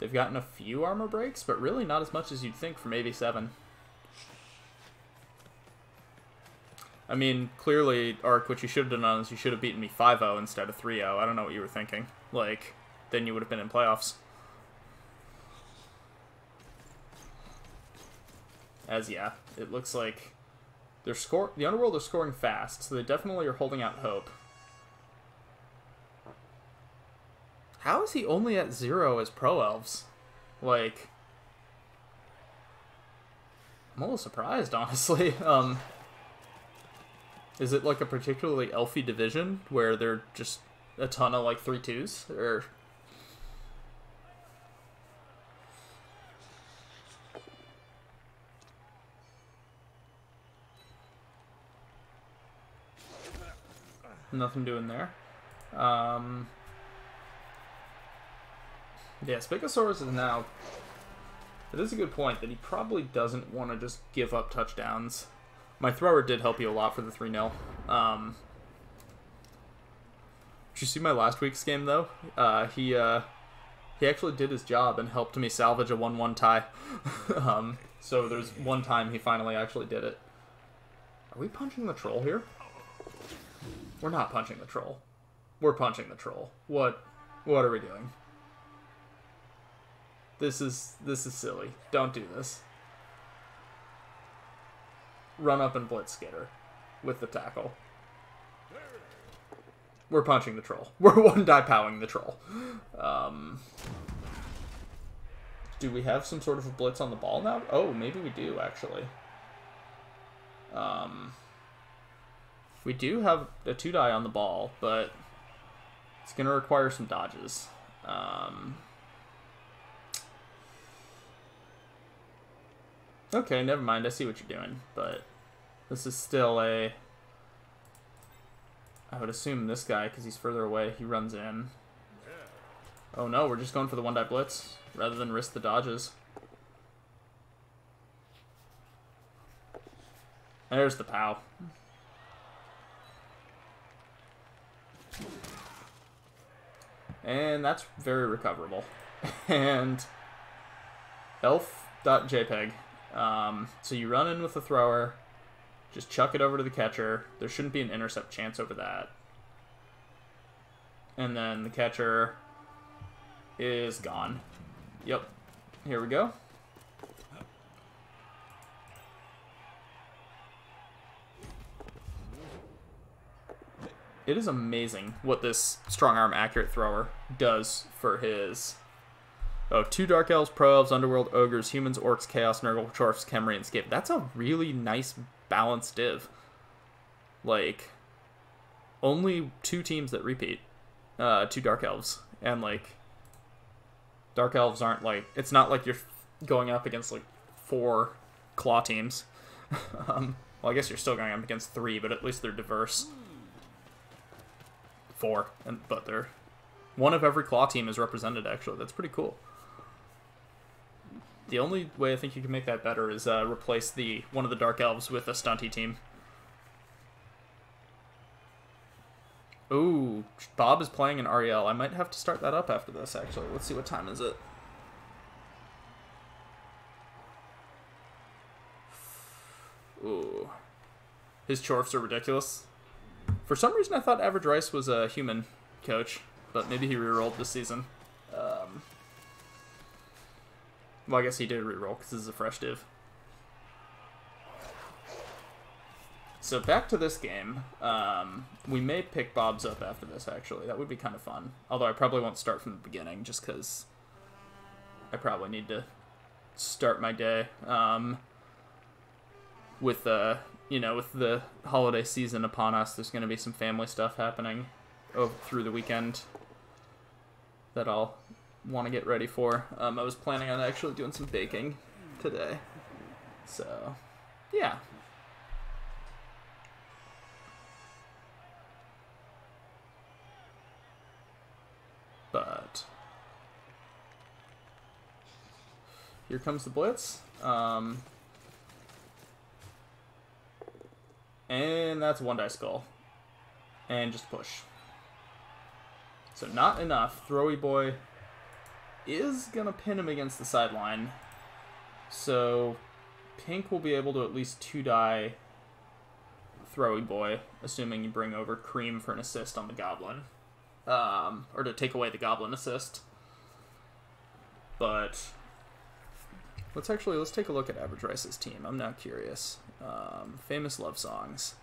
they've gotten a few armor breaks, but really not as much as you'd think from AV7. I mean, clearly, Ark, what you should have done is you should have beaten me 5-0 instead of 3-0. I don't know what you were thinking. Like, then you would have been in playoffs. As, yeah, it looks like the Underworld are scoring fast, so they definitely are holding out hope. How is he only at 0 as Pro Elves? Like, I'm a little surprised, honestly. Is it like a particularly elfy division where they're just a ton of like 3-2s? Or... Nothing doing there. Yeah, Spigosaurus is now... It is a good point that he probably doesn't want to just give up touchdowns. My thrower did help you a lot for the 3-0. Did you see my last week's game, though? He actually did his job and helped me salvage a 1-1 tie. So there's one time he finally actually did it. Are we punching the troll here? We're not punching the troll. We're punching the troll. What are we doing? This is silly. Don't do this. Run up and blitz Skitter with the tackle. We're punching the troll. We're one-die powing the troll. Do we have some sort of a blitz on the ball now? Oh, maybe we do, actually. We do have a 2-die on the ball, but it's going to require some dodges. Okay, never mind. I see what you're doing, but this is still a... I would assume this guy, because he's further away, he runs in. Oh no, we're just going for the 1-die blitz, rather than risk the dodges. There's the POW. And that's very recoverable. And elf.jpg. So you run in with the thrower, just chuck it over to the catcher. There shouldn't be an intercept chance over that. And then the catcher is gone. Yep. Here we go. It is amazing what this strong arm accurate thrower does for his... Oh, 2 Dark Elves, Pro Elves, Underworld, Ogres, Humans, Orcs, Chaos, Nurgle, Chorfs, Khemri, and Skip. That's a really nice balanced div. Like, only 2 teams that repeat. 2 Dark Elves. And, like, Dark Elves aren't, like... It's not like you're going up against, like, 4 Claw teams. Well, I guess you're still going up against 3, but at least they're diverse. 4, but they're... One of every Claw team is represented, actually. That's pretty cool. The only way I think you can make that better is replace one of the Dark Elves with a stunty team. Ooh, Bob is playing an REL. I might have to start that up after this, actually. Let's see, what time is it? Ooh. His Chorfs are ridiculous. For some reason, I thought Average Rice was a human coach, but maybe he rerolled this season. Well, I guess he did reroll because this is a fresh div. So back to this game. We may pick Bob's up after this, actually. That would be kind of fun. Although I probably won't start from the beginning, just because I probably need to start my day. With the holiday season upon us, there's going to be some family stuff happening through the weekend that I'll want to get ready for. I was planning on actually doing some baking today. So, yeah. But here comes the blitz. And that's a 1-die skull. And just push. So not enough. Throwy boy is going to pin him against the sideline. So Pink will be able to at least 2-die Throwy boy, assuming you bring over Cream for an assist on the Goblin. Or to take away the Goblin assist. But let's take a look at Average Rice's team. I'm now curious. Famous love songs.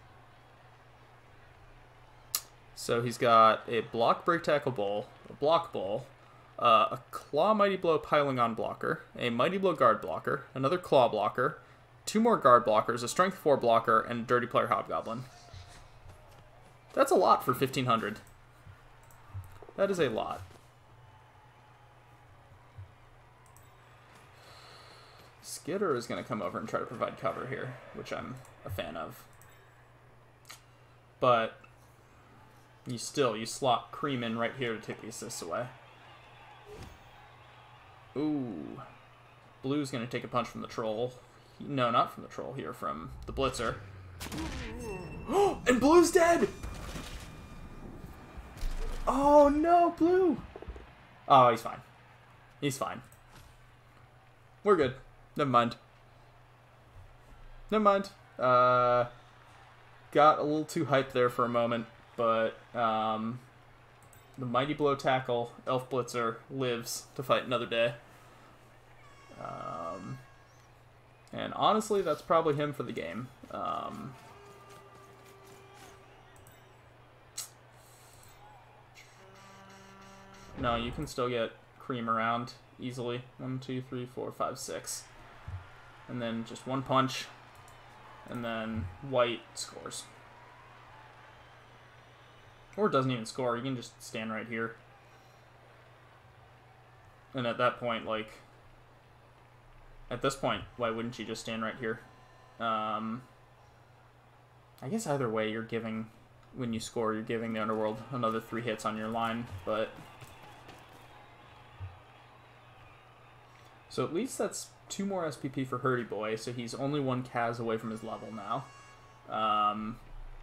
So he's got a block break tackle bull, a block bull, a claw mighty blow piling on blocker, a mighty blow guard blocker, another claw blocker, 2 more guard blockers, a strength 4 blocker, and a dirty player hobgoblin. That's a lot for 1500. That is a lot. Skitter is going to come over and try to provide cover here, which I'm a fan of. But You slot Cream in right here to take the assists away. Ooh. Blue's going to take a punch from the Troll. No, not from the Troll here, from the Blitzer. And Blue's dead! Oh no, Blue! Oh, he's fine. He's fine. We're good. Never mind. Never mind. Got a little too hyped there for a moment, but the Mighty Blow Tackle, Elf Blitzer, lives to fight another day. And honestly, that's probably him for the game. No, you can still get Cream around easily. 1, 2, 3, 4, 5, 6. And then just one punch. And then white scores. Or it doesn't even score. You can just stand right here. And at that point, like... At this point, why wouldn't you just stand right here? I guess either way, you're giving... When you score, you're giving the Underworld another 3 hits on your line, but... So at least that's 2 more SPP for Hurdy Boy, so he's only 1 Kaz away from his level now.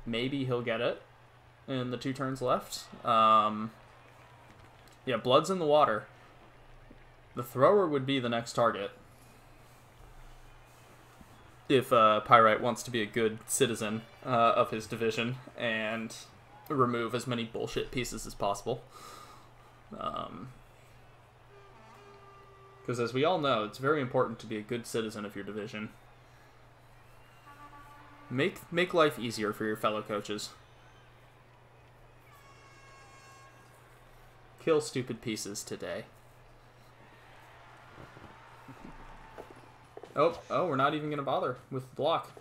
Maybe he'll get it in the 2 turns left. Yeah, Blood's in the water. The Thrower would be the next target. If Pyrite wants to be a good citizen of his division and remove as many bullshit pieces as possible. Because as we all know, it's very important to be a good citizen of your division. Make life easier for your fellow coaches. Kill stupid pieces today. Oh, we're not even gonna bother with the block.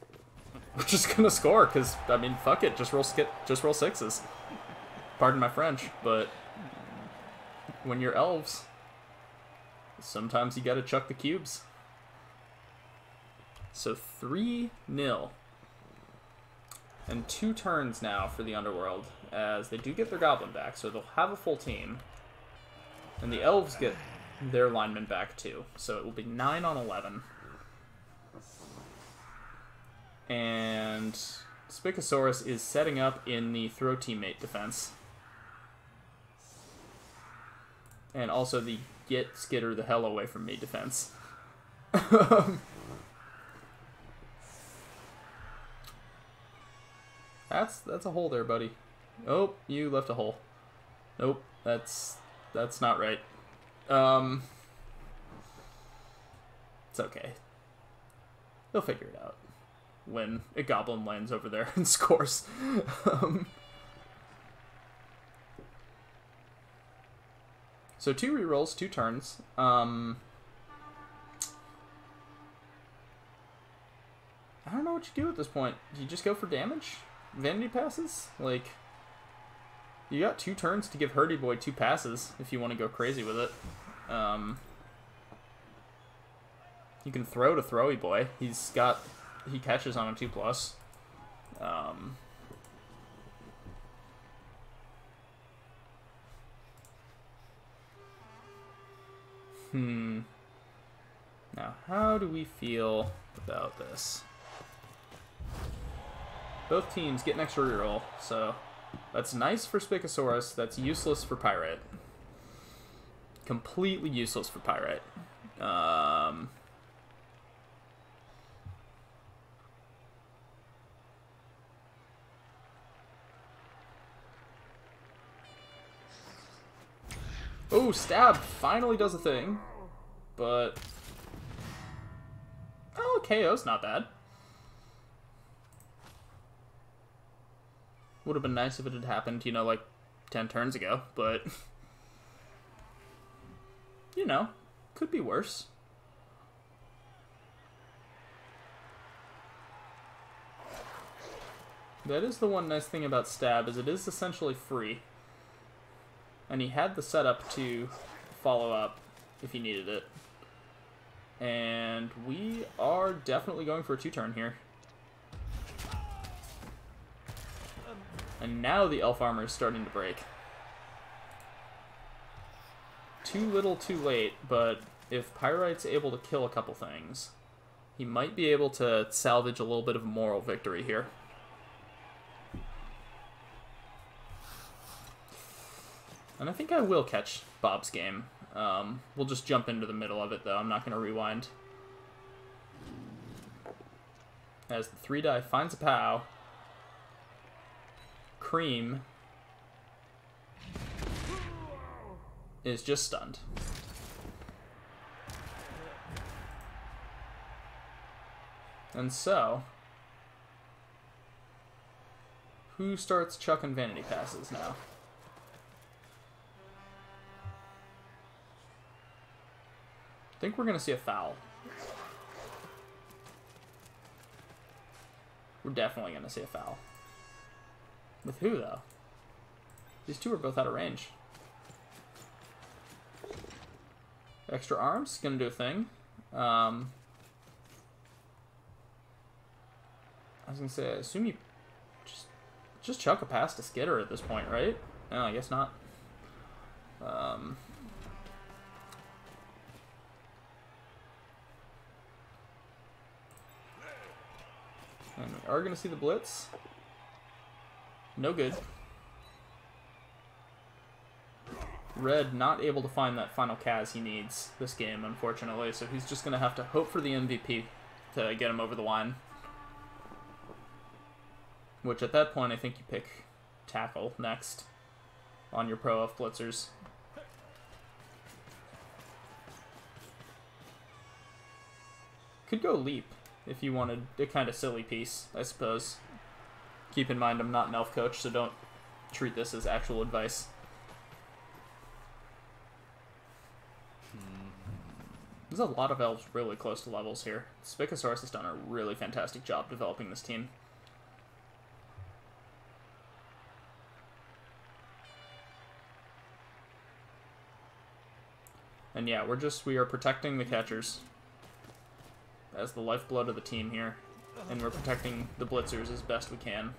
We're just gonna score, because, I mean, fuck it, just roll 6s. Pardon my French, but when you're elves, sometimes you gotta chuck the cubes. So 3-0. And 2 turns now for the Underworld, as they do get their Goblin back, so they'll have a full team. And the Elves get their linemen back too, so it will be 9 on 11. And Spikosaurus is setting up in the throw teammate defense. And also the get Skitter the hell away from me defense. That's a hole there, buddy. Oh, you left a hole. Nope, that's not right. It's okay. They'll figure it out when a goblin lands over there and scores. So 2 rerolls, 2 turns. I don't know what you do at this point. Do you just go for damage? Vanity passes? Like, you got 2 turns to give Hurdy Boy 2 passes if you want to go crazy with it. You can throw to Throwy Boy. He catches on a 2+. Now, how do we feel about this? Both teams get an extra reroll, so that's nice for Spikosaurus, that's useless for Pyrite. Completely useless for Pyrite. Oh, Stab finally does a thing, but... Oh, KO's not bad. Would have been nice if it had happened, you know, like 10 turns ago, but... You know, could be worse. That is the one nice thing about Stab, is it is essentially free. And he had the setup to follow up if he needed it. And we are definitely going for a 2-turn here. And now the elf armor is starting to break. Too little, too late, but if Pyrite's able to kill a couple things, he might be able to salvage a little bit of a moral victory here. And I think I will catch Bob's game. We'll just jump into the middle of it, though. I'm not going to rewind. As the 3-die finds a POW, Cream is just stunned. And so, who starts chucking vanity passes now? I think we're going to see a foul. We're definitely going to see a foul. With who, though? These two are both out of range. Extra arms, going to do a thing. I was going to say, I assume you just chuck a pass to Skitter at this point, right? No, I guess not. And we are going to see the blitz. No good. Red not able to find that final Kaz he needs this game, unfortunately, so he's just going to have to hope for the MVP to get him over the line. Which at that point, I think you pick Tackle next on your Pro Elf Blitzers. Could go Leap if you wanted a kind of silly piece, I suppose. Keep in mind, I'm not an elf coach, so don't treat this as actual advice. There's a lot of elves really close to levels here. Spicosaurus has done a really fantastic job developing this team. And yeah, we are protecting the catchers as the lifeblood of the team here. And we're protecting the blitzers as best we can.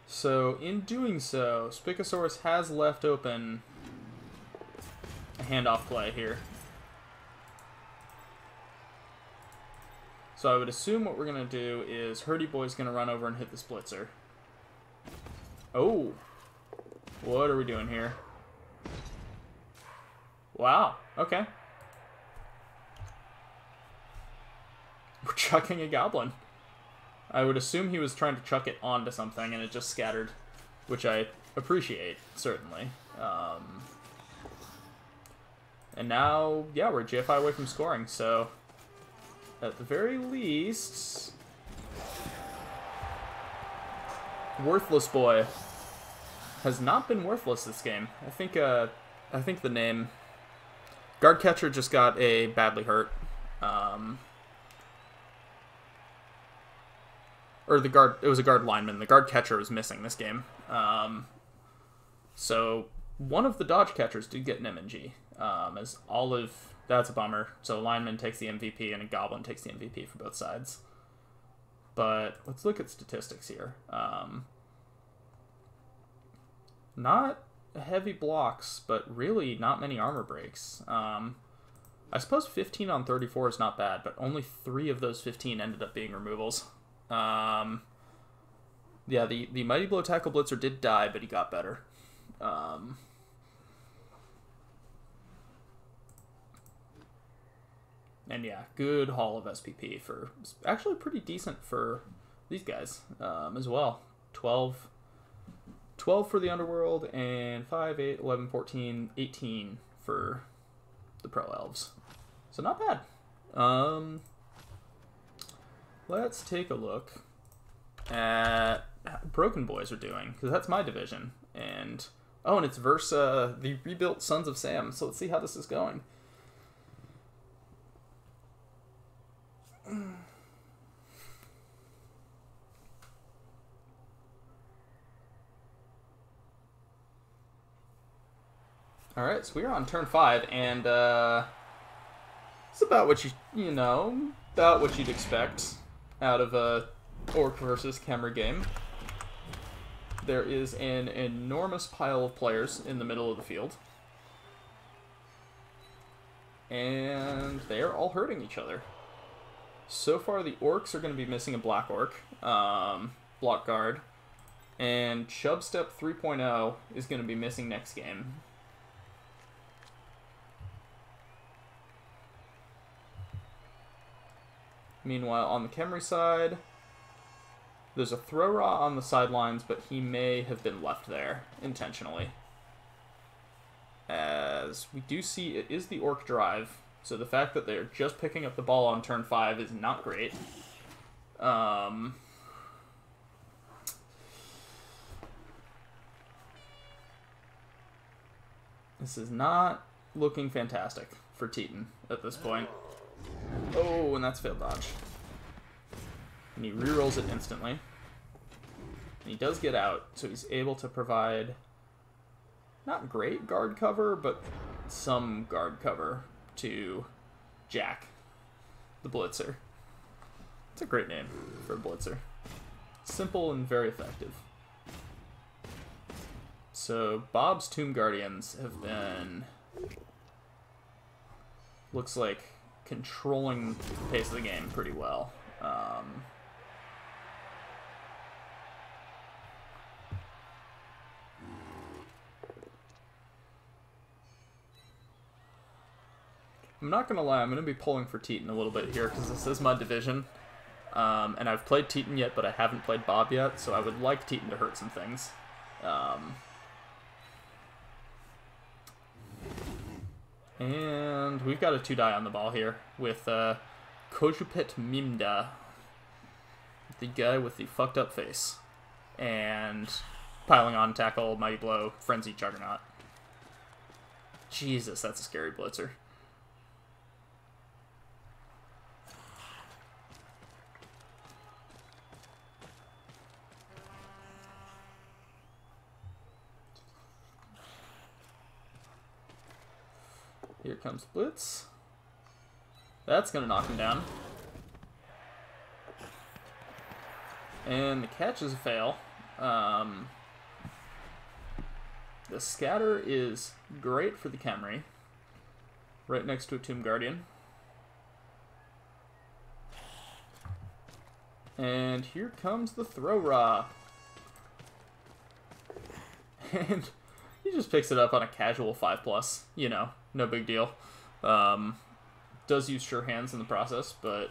So, in doing so, Spicosaurus has left open a handoff play here. So I would assume what we're going to do is Hurdy Boy's going to run over and hit this blitzer. Oh! What are we doing here? Wow, okay. We're chucking a goblin. I would assume he was trying to chuck it onto something and it just scattered, which I appreciate, certainly. And now, yeah, we're GFI away from scoring, so at the very least, Worthless Boy has not been worthless this game. I think the name Guard Catcher just got a badly hurt. Or it was a guard lineman. The guard catcher was missing this game. So one of the dodge catchers did get an MNG. As Olive, that's a bummer. So a lineman takes the MVP and a goblin takes the MVP for both sides. But let's look at statistics here. Not heavy blocks, but really not many armor breaks. I suppose 15 on 34 is not bad, but only 3 of those 15 ended up being removals. Yeah, the Mighty Blow Tackle Blitzer did die, but he got better. And yeah, good haul of SPP for actually pretty decent for these guys as well. 12 for the Underworld and 5, 8, 11, 14, 18 for the Pro Elves. So not bad. Let's take a look at how Broken Boys are doing, because that's my division. And it's versus the rebuilt Sons of Sam, so let's see how this is going. Alright, so we are on turn 5, and it's about what about what you'd expect out of a Orc versus Khemri game. There is an enormous pile of players in the middle of the field. And they are all hurting each other. So far, the Orcs are going to be missing a Black Orc, Block Guard, and Chubstep 3.0 is going to be missing next game. Meanwhile, on the Khemri side, there's a Throw Raw on the sidelines, but he may have been left there intentionally. As we do see, it is the Orc drive, so the fact that they're just picking up the ball on turn 5 is not great. This is not looking fantastic for Teton at this point. Oh, and that's failed dodge. And he rerolls it instantly. And he does get out, so he's able to provide not great guard cover, but some guard cover to Jack, the Blitzer. It's a great name for a Blitzer. Simple and very effective. So Bob's Tomb Guardians have been, looks like, controlling the pace of the game pretty well. I'm not going to lie, I'm going to be pulling for Teton a little bit here because this is my division. And I've played Teton yet, but I haven't played Bob yet, so I would like Teton to hurt some things. And we've got a 2-die on the ball here with Kojupit Mimda, the guy with the fucked up face, and piling on tackle, mighty blow, frenzy juggernaut. Jesus, that's a scary Blitzer. Here comes Blitz. That's going to knock him down. And the catch is a fail. The scatter is great for the Khemri. Right next to a Tomb Guardian. And here comes the Throw Raw. And he just picks it up on a casual 5+. You know, no big deal. Does use sure hands in the process, but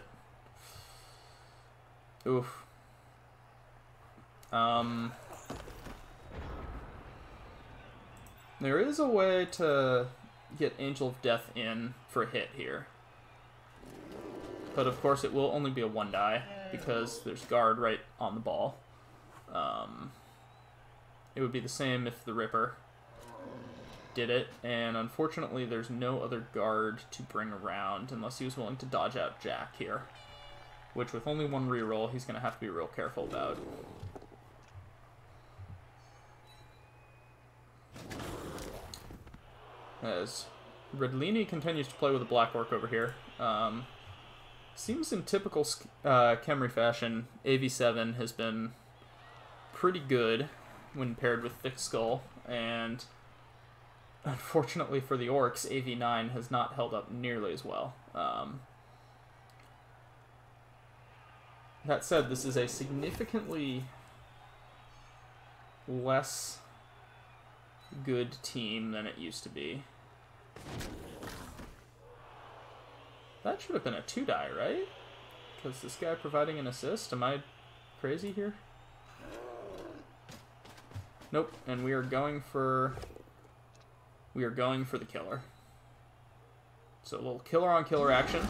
oof. There is a way to get Angel of Death in for a hit here. But of course it will only be a 1-die because there's guard right on the ball. It would be the same if the Ripper did it, and unfortunately there's no other guard to bring around unless he was willing to dodge out Jack here, which with only one reroll he's going to have to be real careful about. As Redlini continues to play with a Black Orc over here. Seems in typical Khemri fashion, AV7 has been pretty good when paired with Thick Skull, and unfortunately for the Orcs, AV9 has not held up nearly as well. That said, this is a significantly less good team than it used to be. That should have been a 2-die, right? Because this guy providing an assist? Am I crazy here? Nope, and we are going for the killer. So a little killer on killer action.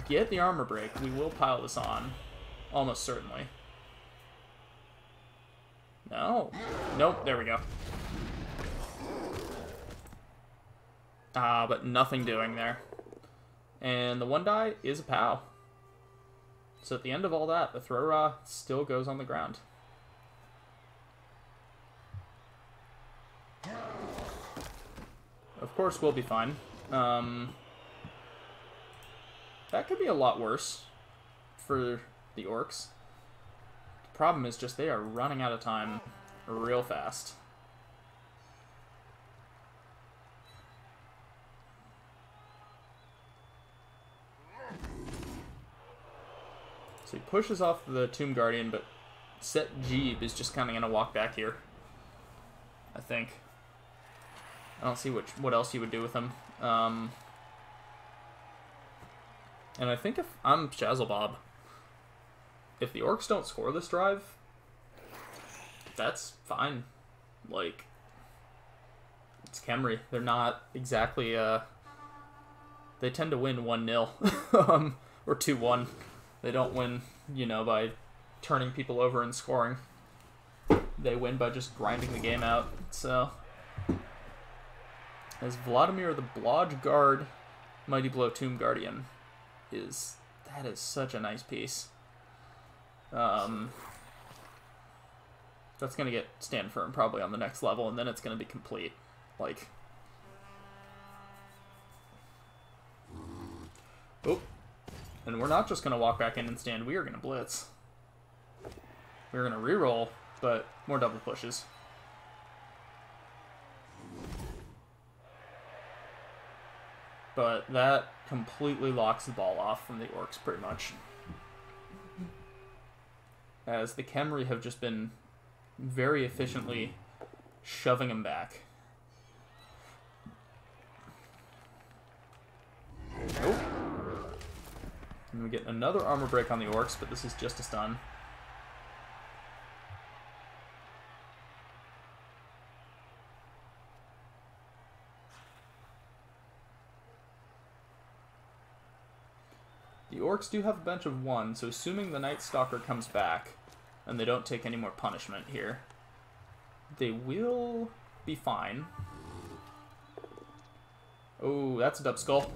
Get the armor break. We will pile this on. Almost certainly. No. Nope, there we go. But nothing doing there. And the 1-die is a POW. So at the end of all that, the Throw Raw still goes on the ground. course, we'll be fine. That could be a lot worse for the orcs. The problem is just they are running out of time real fast. So he pushes off the Tomb Guardian, but Set Jeeb is just kind of going to walk back here, I think. I don't see what else you would do with him. And I think if I'm Shazzlebob, if the orcs don't score this drive, that's fine. Like, it's Khemri. They're not exactly, they tend to win 1-0, or 2-1. They don't win, you know, by turning people over and scoring. They win by just grinding the game out. So, as Vladimir the Blodge Guard Mighty Blow Tomb Guardian that is such a nice piece. That's gonna get stand firm probably on the next level, and then it's gonna be complete. Like, oh. And we're not just going to walk back in and stand, we are going to blitz. We're going to reroll, but more double pushes. But that completely locks the ball off from the orcs, pretty much. As the Khemri have just been very efficiently shoving him back. Nope. And we get another armor break on the orcs, but this is just a stun. The orcs do have a bench of 1, so assuming the Night Stalker comes back and they don't take any more punishment here, they will be fine. Oh, that's a dub skull.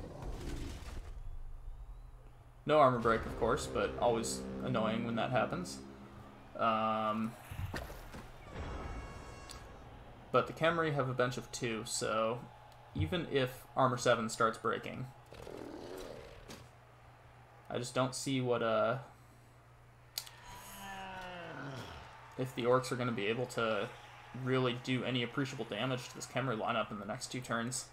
No armor break, of course, but always annoying when that happens. But the Khemri have a bench of 2, so even if armor 7 starts breaking, I just don't see what if the orcs are going to be able to really do any appreciable damage to this Khemri lineup in the next 2 turns.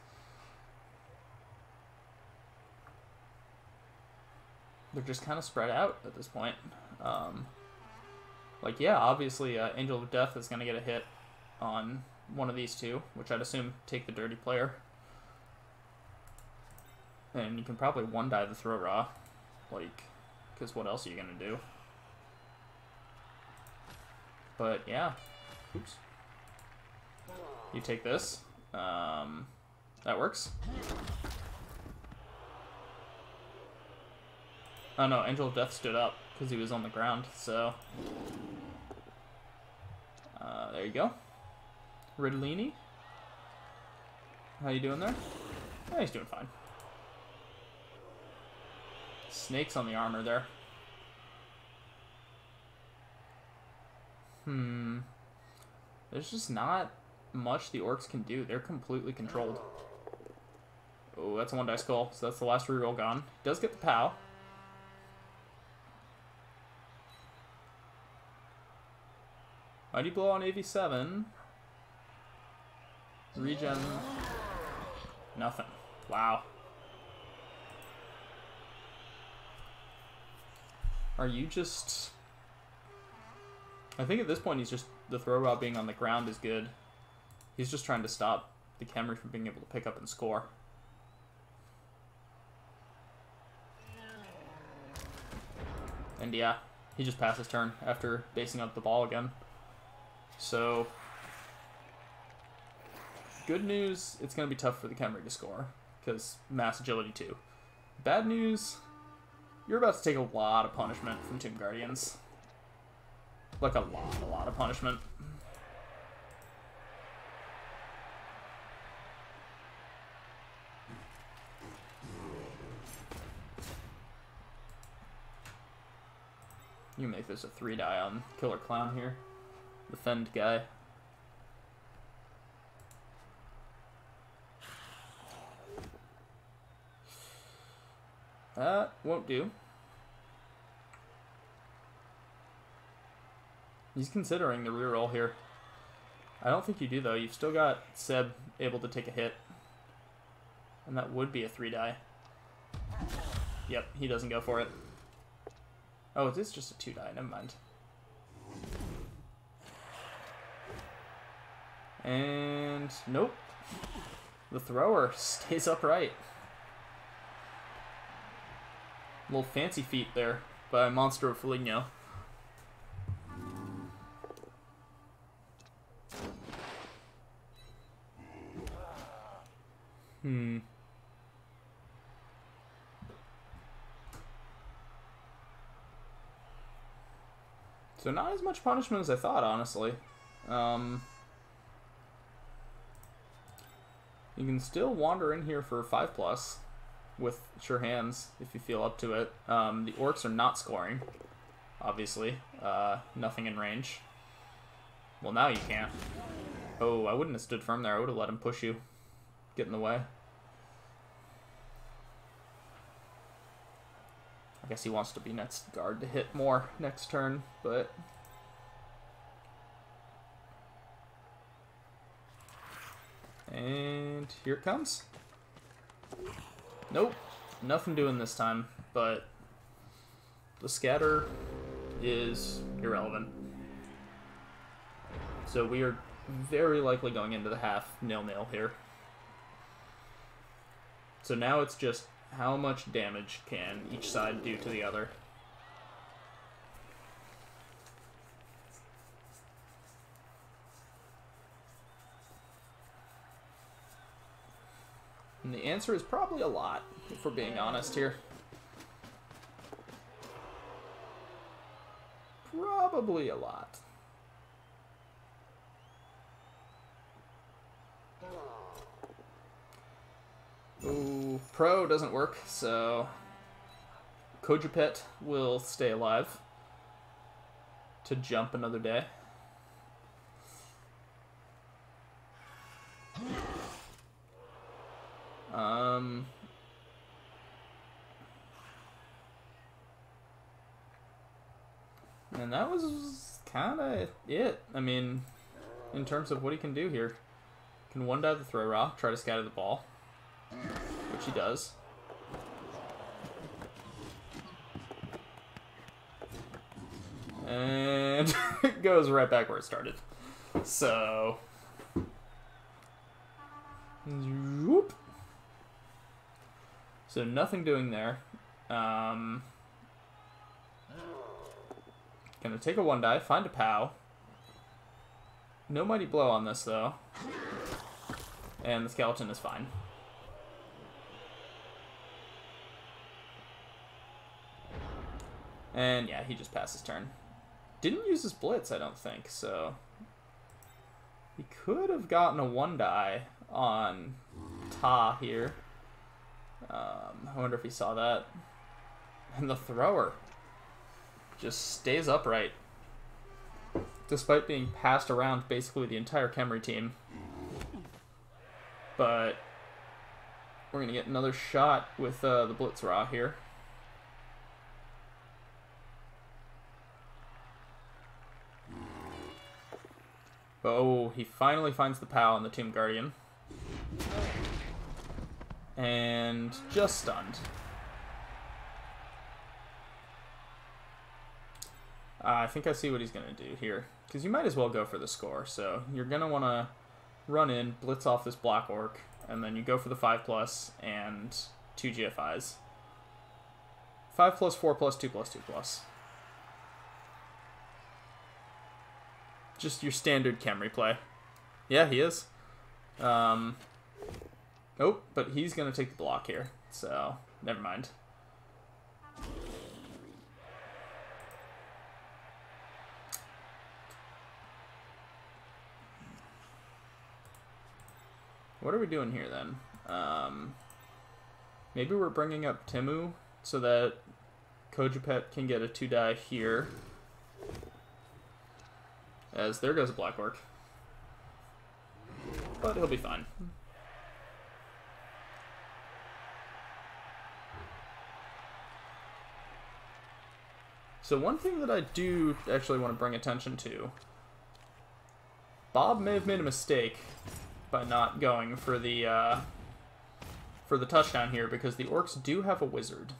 They're just kind of spread out at this point. Like, yeah, obviously Angel of Death is going to get a hit on one of these 2, which I'd assume take the dirty player. And you can probably 1-die the Throw Raw. Like, because what else are you going to do? But, yeah. Oops. You take this. That works. Oh no, Angel of Death stood up because he was on the ground, so... there you go. Riddlini. How you doing there? Yeah, he's doing fine. Snakes on the armor there. There's just not much the orcs can do. They're completely controlled. Oh, that's a 1-die skull, so that's the last reroll gone. Does get the POW. Mighty Blow on AV7. Regen. Nothing. Wow. Are you just... I think at this point he's just... The throw rod being on the ground is good. He's just trying to stop the Khemri from being able to pick up and score. And yeah, he just passed his turn after basing up the ball again. So, good news, it's going to be tough for the Khemri to score, because mass agility too. Bad news, you're about to take a lot of punishment from Tomb Guardians. Like a lot of punishment. You can make this a 3-die on Killer Clown here. The Fend guy. That won't do. He's considering the reroll here. I don't think you do, though. You've still got Seb able to take a hit. And that would be a 3-die. Yep, he doesn't go for it. Oh, it is just a 2-die. Never mind. And nope. The thrower stays upright. Little fancy feat there by Monster of Foligno. So not as much punishment as I thought, honestly. You can still wander in here for 5+ with sure hands if you feel up to it. The orcs are not scoring, obviously. Nothing in range. Well, now you can't. Oh, I wouldn't have stood firm there. I would have let him push you. Get in the way. I guess he wants to be next guard to hit more next turn, but... And here it comes. Nope, nothing doing this time, but the scatter is irrelevant. So we are very likely going into the half 0-0 here. So now it's just how much damage can each side do to the other. And the answer is probably a lot, if we're being honest here. Probably a lot. Ooh, Pro doesn't work, so Kojupet will stay alive to jump another day. And that was kind of it. I mean, in terms of what he can do here. Can 1-die the throw rock, try to scatter the ball, which he does. And it goes right back where it started. So... Whoop. So nothing doing there. Gonna take a 1-die, find a POW. No mighty blow on this, though. And the skeleton is fine. And yeah, he just passed his turn. Didn't use his blitz, I don't think, so... He could have gotten a 1-die on Ta here. I wonder if he saw that. And the thrower just stays upright, despite being passed around basically the entire Khemri team. But we're going to get another shot with the Blitz Ra here. Oh, he finally finds the POW on the Tomb Guardian. And just stunned. I think I see what he's going to do here. Because you might as well go for the score. So you're going to want to run in, blitz off this Black Orc, and then you go for the 5+ and 2 GFIs. 5+, 4+, 2+, 2+. Just your standard Khemri play. Yeah, he is. Oh, but he's going to take the block here. So, never mind. What are we doing here, then? Maybe we're bringing up Timu so that Kojupet can get a 2-die here. As there goes a Black Orc. But he'll be fine. So one thing that I do actually want to bring attention to, Bob may have made a mistake by not going for the touchdown here, because the Orcs do have a wizard.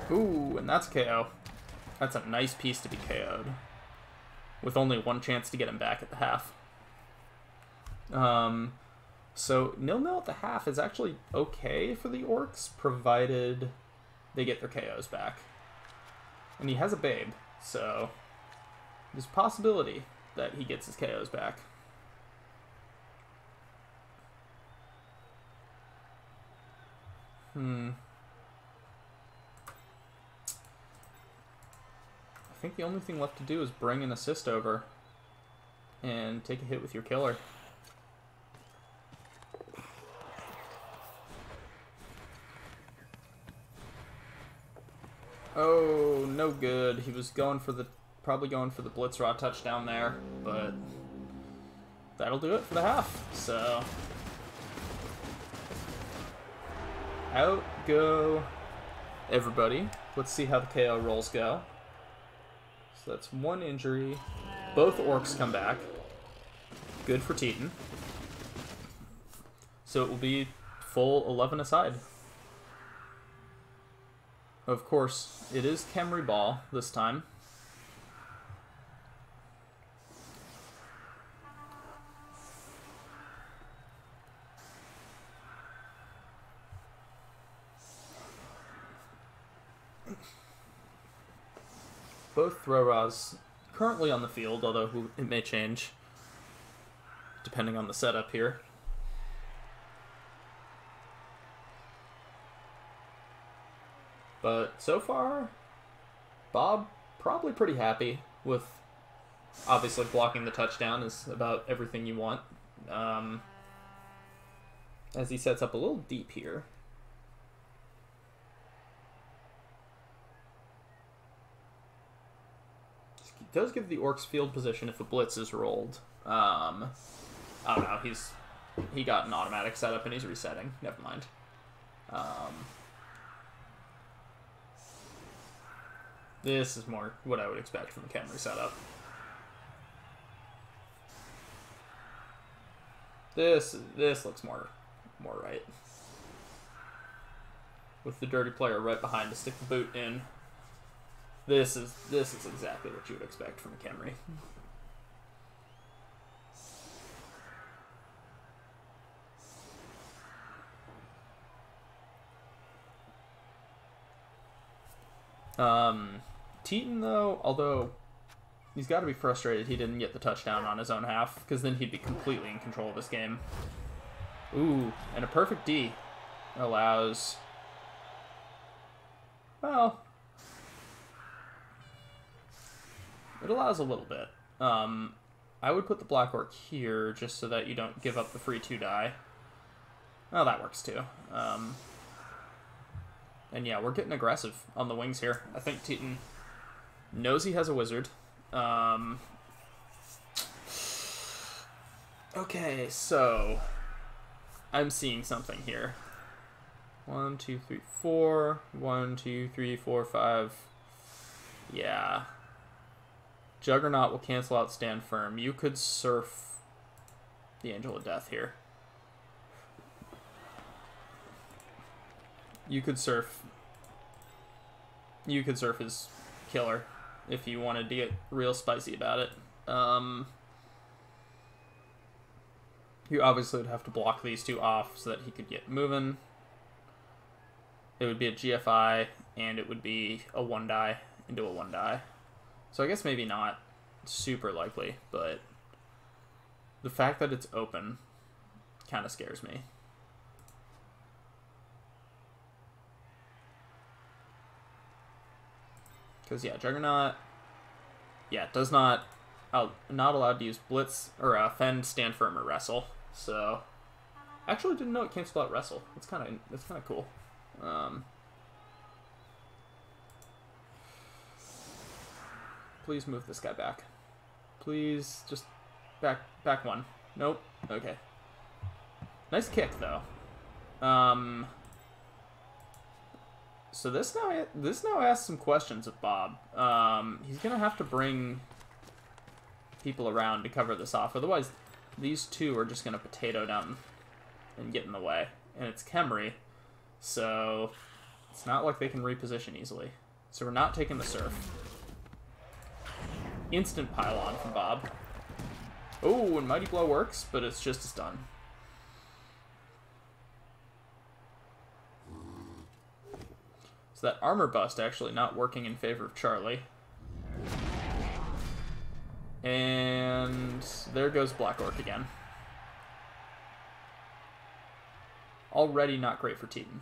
Ooh, and that's KO. That's a nice piece to be KO'd, with only one chance to get him back at the half. So 0-0 at the half is actually okay for the Orcs, provided they get their KOs back. And he has a Babe, so there's a possibility that he gets his KOs back. I think the only thing left to do is bring an assist over and take a hit with your killer. Oh, no good. He was going for the, probably going for the Blitz Raw touchdown there, but that'll do it for the half. So out go everybody. Let's see how the KO rolls go. So that's one injury. Both Orcs come back. Good for Teton. So it will be full 11 aside. Of course, it is Khemri Ball this time. Both Throw-Rahs currently on the field, although it may change depending on the setup here. But so far, Bob probably pretty happy with, obviously blocking the touchdown is about everything you want. As he sets up a little deep here. It does give the Orcs field position if a blitz is rolled. I don't know, he got an automatic setup and he's resetting. Never mind. This is more what I would expect from the Khemri setup. This looks more right. With the dirty player right behind to stick the boot in. This is exactly what you would expect from a Khemri. Teton, though, although he's got to be frustrated he didn't get the touchdown on his own half, because then he'd be completely in control of this game. Ooh, and a perfect D allows... Well, it allows a little bit. I would put the Black Orc here just so that you don't give up the free 2 die. Oh, that works too. And yeah, we're getting aggressive on the wings here. I think Teton knows he has a wizard. Okay, so I'm seeing something here. 1, 2, 3, 4. 1, 2, 3, 4, 5. Yeah. Juggernaut will cancel out Stand Firm. You could surf the Angel of Death here. You could surf his killer if you wanted to get real spicy about it. You obviously would have to block these two off so that he could get moving. It would be a GFI, and it would be a 1 die into a 1 die. So I guess maybe not super likely, but the fact that it's open kind of scares me. Because, yeah, Juggernaut, yeah, does not, not allowed to use Blitz, or Fend, Stand Firm, or Wrestle. So, actually didn't know it canceled out Wrestle. That's kind of cool. Please move this guy back. Please, just back 1. Nope. Okay. Nice kick, though. So this now asks some questions of Bob. He's gonna have to bring people around to cover this off. Otherwise, these two are just gonna potato down and get in the way. And it's Khemri, so it's not like they can reposition easily. So we're not taking the surf. Instant pylon from Bob. Oh, and Mighty Blow works, but it's just a stun. So that armor bust actually not working in favor of Charlie. And there goes Black Orc again. Already not great for Teton.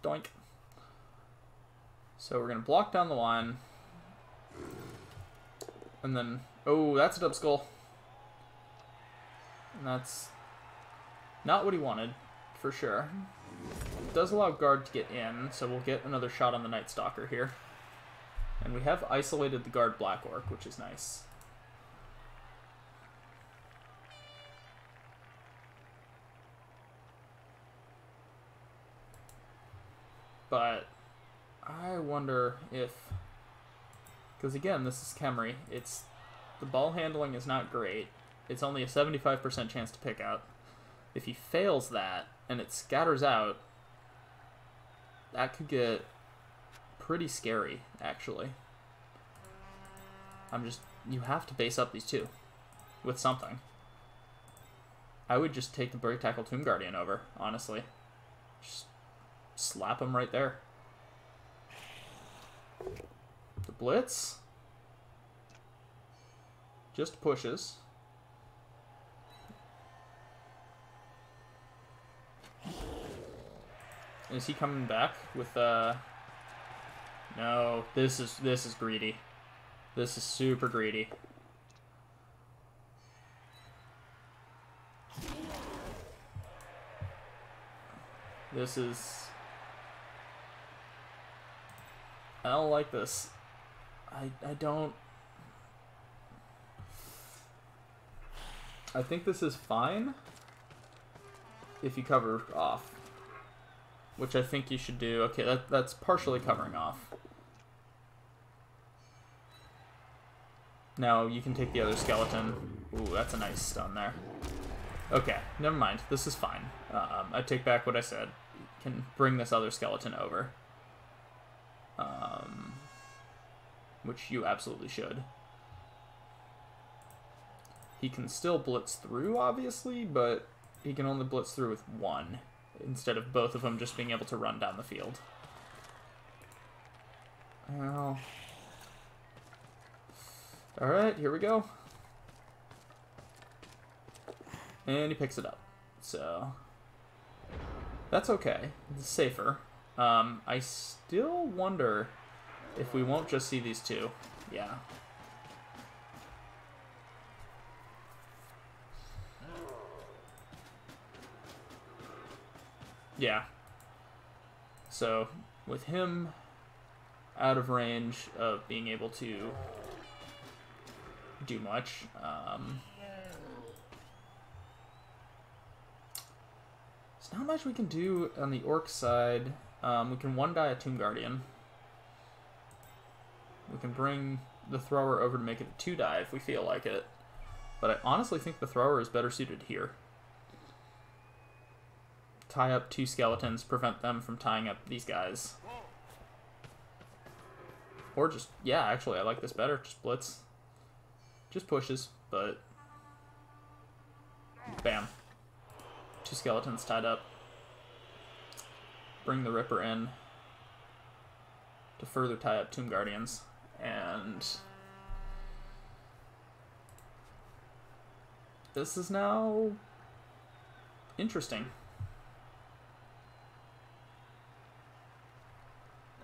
Doink. So we're going to block down the line. And then... Oh, that's a dub skull. And that's not what he wanted, for sure. It does allow guard to get in, so we'll get another shot on the Night Stalker here. And we have isolated the guard Black Orc, which is nice. But I wonder if... Because again, this is Khemri. The ball handling is not great. It's only a 75% chance to pick out. If he fails that, and it scatters out, that could get pretty scary, actually. You have to base up these two with something. I would just take the Break Tackle Tomb Guardian over, honestly. Just slap him right there. The Blitz just pushes. Is he coming back with No, this is greedy. This is super greedy. This is... I don't like this. I don't... I think this is fine if you cover off, which I think you should do. Okay, that's partially covering off. Now you can take the other skeleton. Ooh, that's a nice stun there. Okay, never mind. This is fine. I take back what I said. Can bring this other skeleton over. Which you absolutely should. He can still blitz through, obviously, but he can only blitz through with one, instead of both of them just being able to run down the field. Well... Alright, here we go. And he picks it up. So... that's okay. It's safer. I still wonder if we won't just see these two. Yeah. Yeah. So, with him out of range of being able to do much, there's not much we can do on the Orc side. We can one-die a Tomb Guardian. We can bring the Thrower over to make it a 2-die if we feel like it. But I honestly think the Thrower is better suited here. Tie up 2 skeletons, prevent them from tying up these guys. Or just, yeah, actually, I like this better. Just blitz. Just pushes, but... bam. 2 skeletons tied up. Bring the Ripper in to further tie up Tomb Guardians. And... this is now... interesting.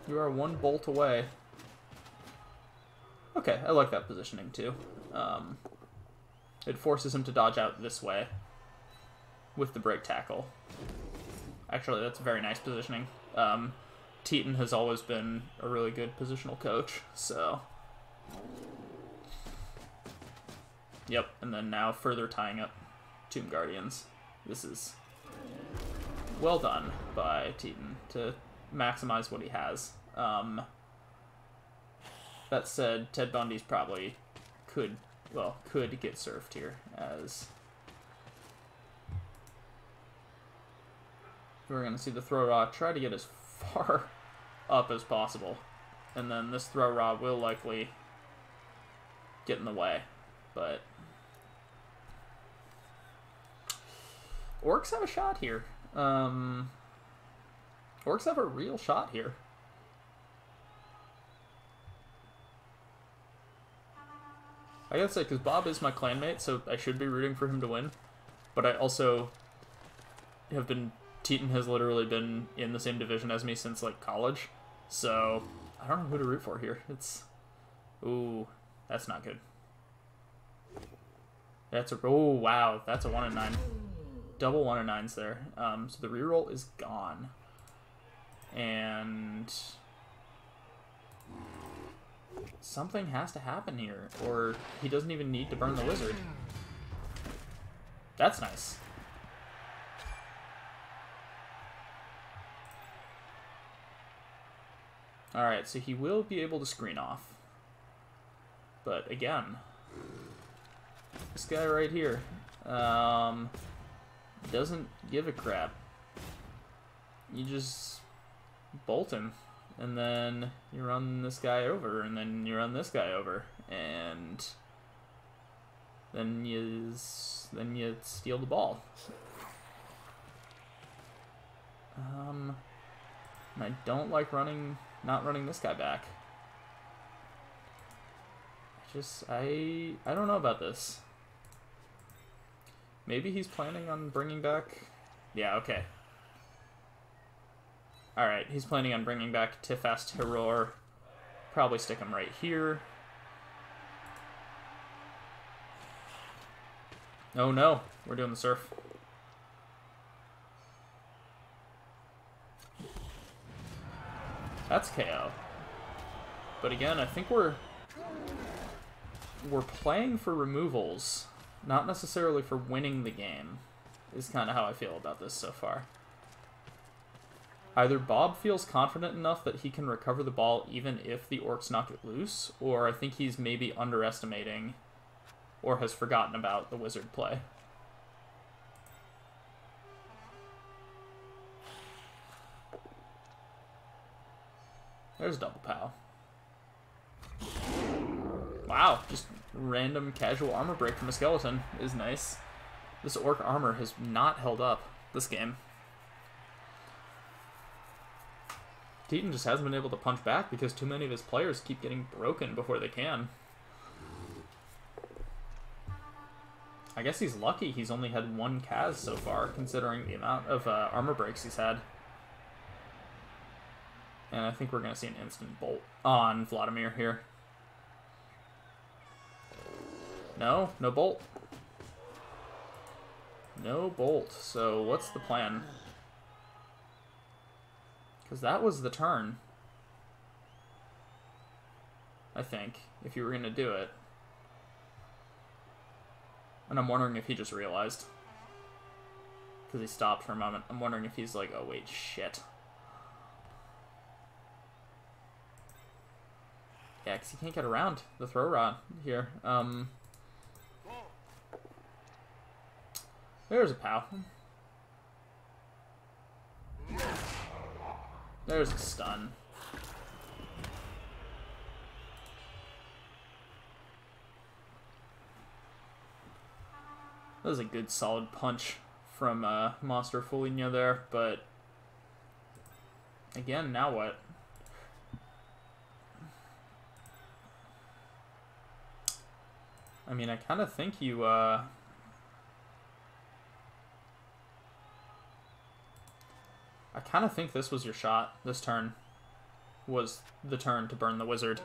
You are 1 bolt away. Okay, I like that positioning too. It forces him to dodge out this way with the Break Tackle. Actually, that's very nice positioning. Teton has always been a really good positional coach, so... Yep, and then now further tying up Tomb Guardians. This is well done by Teton to maximize what he has. That said, Ted Bundy's probably could get surfed here, as we're going to see the throw rod try to get as far up as possible, and then this throw rod will likely get in the way, but Orcs have a shot here. Orcs have a real shot here. I gotta say, because Bob is my clanmate, so I should be rooting for him to win. But I also have been... Teton has literally been in the same division as me since, like, college. So, I don't know who to root for here. It's... Ooh, that's not good. That's a... Oh, wow. That's a 1 in 9. Double 1 in 9s there. So the reroll is gone. And... something has to happen here, or he doesn't even need to burn the wizard. That's nice. Alright, so he will be able to screen off. But again, this guy right here doesn't give a crap. You just bolt him. And then you run this guy over, and then you run this guy over, and then you steal the ball. And I don't like not running this guy back. I don't know about this. Maybe he's planning on bringing back... Yeah, okay. Alright, he's planning on bringing back Tifast Heror. Probably stick him right here. Oh no, we're doing the surf. That's KO. But again, I think we're playing for removals, not necessarily for winning the game, is kind of how I feel about this so far. Either Bob feels confident enough that he can recover the ball even if the Orcs knock it loose, or I think he's maybe underestimating or has forgotten about the wizard play. There's double pow. Wow, just random casual armor break from a skeleton is nice. This Orc armor has not held up this game. Teton just hasn't been able to punch back because too many of his players keep getting broken before they can. I guess he's lucky he's only had one Kaz so far, considering the amount of armor breaks he's had. And I think we're going to see an instant bolt on Vladimir here. No, no bolt. No bolt. So what's the plan? Because that was the turn, I think, if you were going to do it. And I'm wondering if he just realized. Because he stopped for a moment. I'm wondering if he's like, oh wait, shit. Yeah, because he can't get around the throw rod here. There's a pow. There's a stun. That was a good solid punch from Monster Foligno there, but again, now what? I mean, I kind of think you I kind of think this was your shot. This turn was the turn to burn the wizard.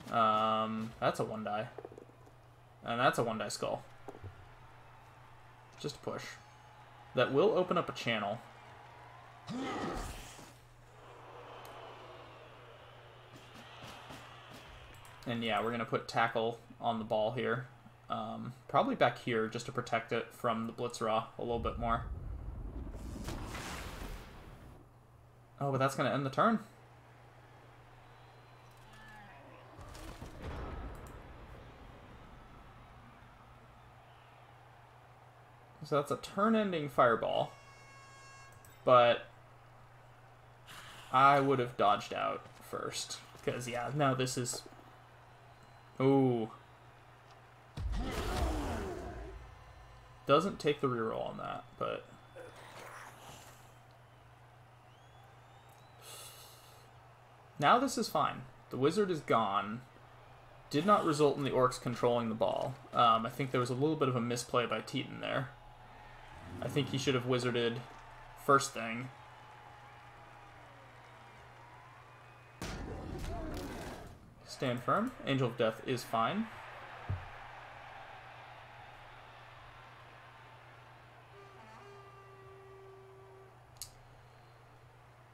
That's a 1-die. And that's a 1-die skull. Just a push. That will open up a channel. And yeah, we're going to put tackle on the ball here. Probably back here just to protect it from the Blitzraw a little bit more. Oh, but that's going to end the turn. So that's a turn-ending fireball. But I would have dodged out first. Because, yeah, now this is... Ooh. Doesn't take the reroll on that, but... Now this is fine. The wizard is gone. Did not result in the orcs controlling the ball. I think there was a little bit of a misplay by Teton there. I think he should have wizarded first thing. Stand firm. Angel of Death is fine.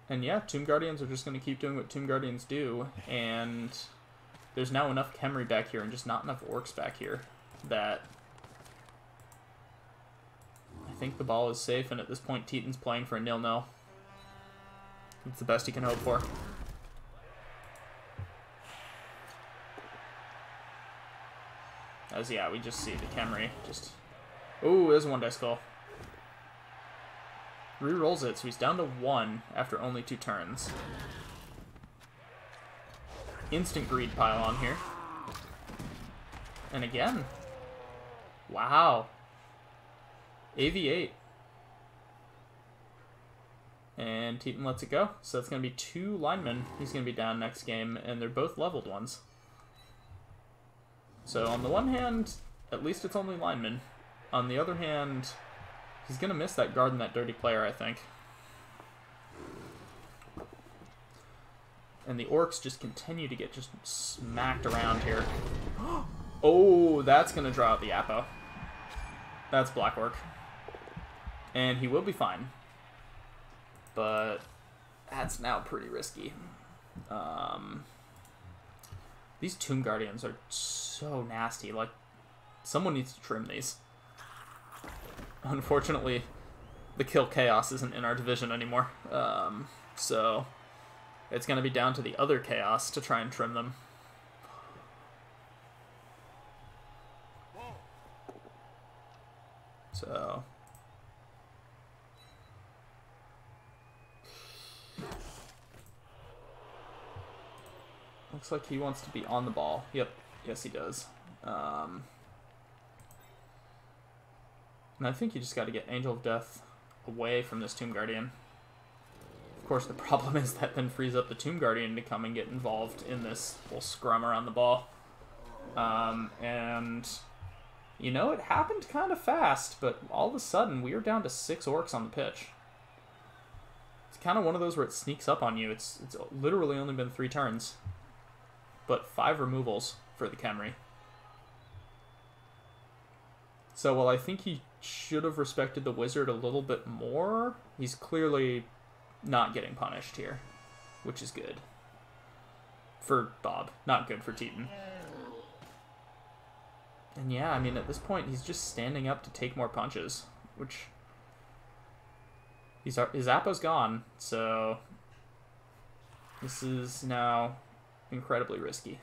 And yeah, Tomb Guardians are just going to keep doing what Tomb Guardians do, and there's now enough Khemri back here and just not enough orcs back here that I think the ball is safe, and at this point Teton's playing for a 0-0. It's the best he can hope for. As, yeah, we just see the Khemri just... Ooh, there's a 1-dice skull. Rerolls it, so he's down to 1 after only 2 turns. Instant greed pile on here. And again. Wow. AV8. And Teton lets it go. So that's going to be 2 linemen. He's going to be down next game, and they're both leveled ones. So on the one hand, at least it's only linemen. On the other hand, he's going to miss that guard and that dirty player, I think. And the orcs just continue to get just smacked around here. Oh, that's going to draw out the Apo. That's Black Orc. And he will be fine. But that's now pretty risky. These Tomb Guardians are so nasty. Like, someone needs to trim these. Unfortunately, the Kill Chaos isn't in our division anymore. So it's going to be down to the other Chaos to try and trim them. So... looks like he wants to be on the ball. Yep. Yes, he does. And I think you just got to get Angel of Death away from this Tomb Guardian. Of course, the problem is that then frees up the Tomb Guardian to come and get involved in this whole scrum around the ball. And, you know, it happened kind of fast, but all of a sudden, we are down to 6 orcs on the pitch. It's kind of one of those where it sneaks up on you. It's literally only been 3 turns. But 5 removals for the Khemri. So while I think he should have respected the wizard a little bit more, he's clearly not getting punished here, which is good. For Bob, not good for Teton. And yeah, I mean, at this point, he's just standing up to take more punches, which... his Apo's gone, so... this is now... incredibly risky.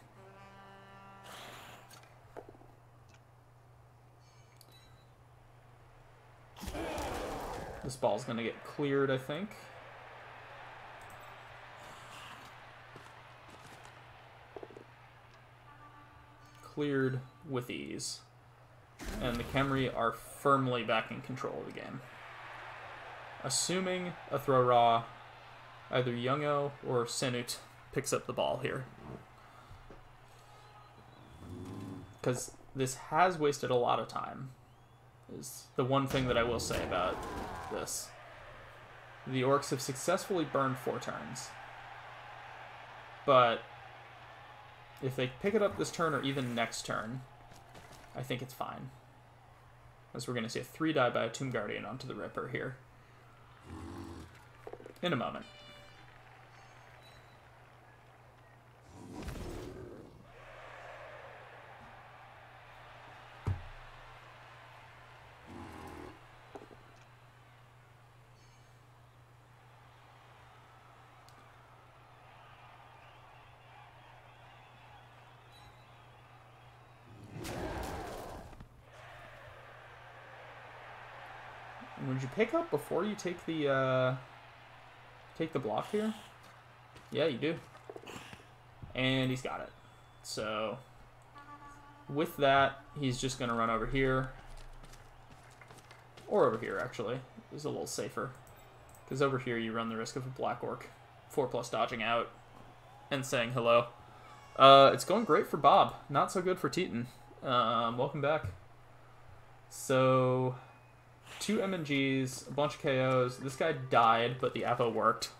This ball's gonna get cleared, I think. Cleared with ease. And the Khemri are firmly back in control of the game. Assuming a throw raw, either Youngo or Senut picks up the ball here. Because this has wasted a lot of time, is the one thing that I will say about this. The orcs have successfully burned 4 turns. But if they pick it up this turn or even next turn, I think it's fine. As we're going to see a 3-die by a Tomb Guardian onto the Ripper here. In a moment. Would you pick up before you take the block here? Yeah, you do. And he's got it. So with that, he's just going to run over here. Or over here, actually. It's a little safer. Because over here, you run the risk of a Black Orc. 4+ dodging out and saying hello. It's going great for Bob. Not so good for Teton. Welcome back. So 2 MNGs, a bunch of KOs. This guy died, but the Apo worked.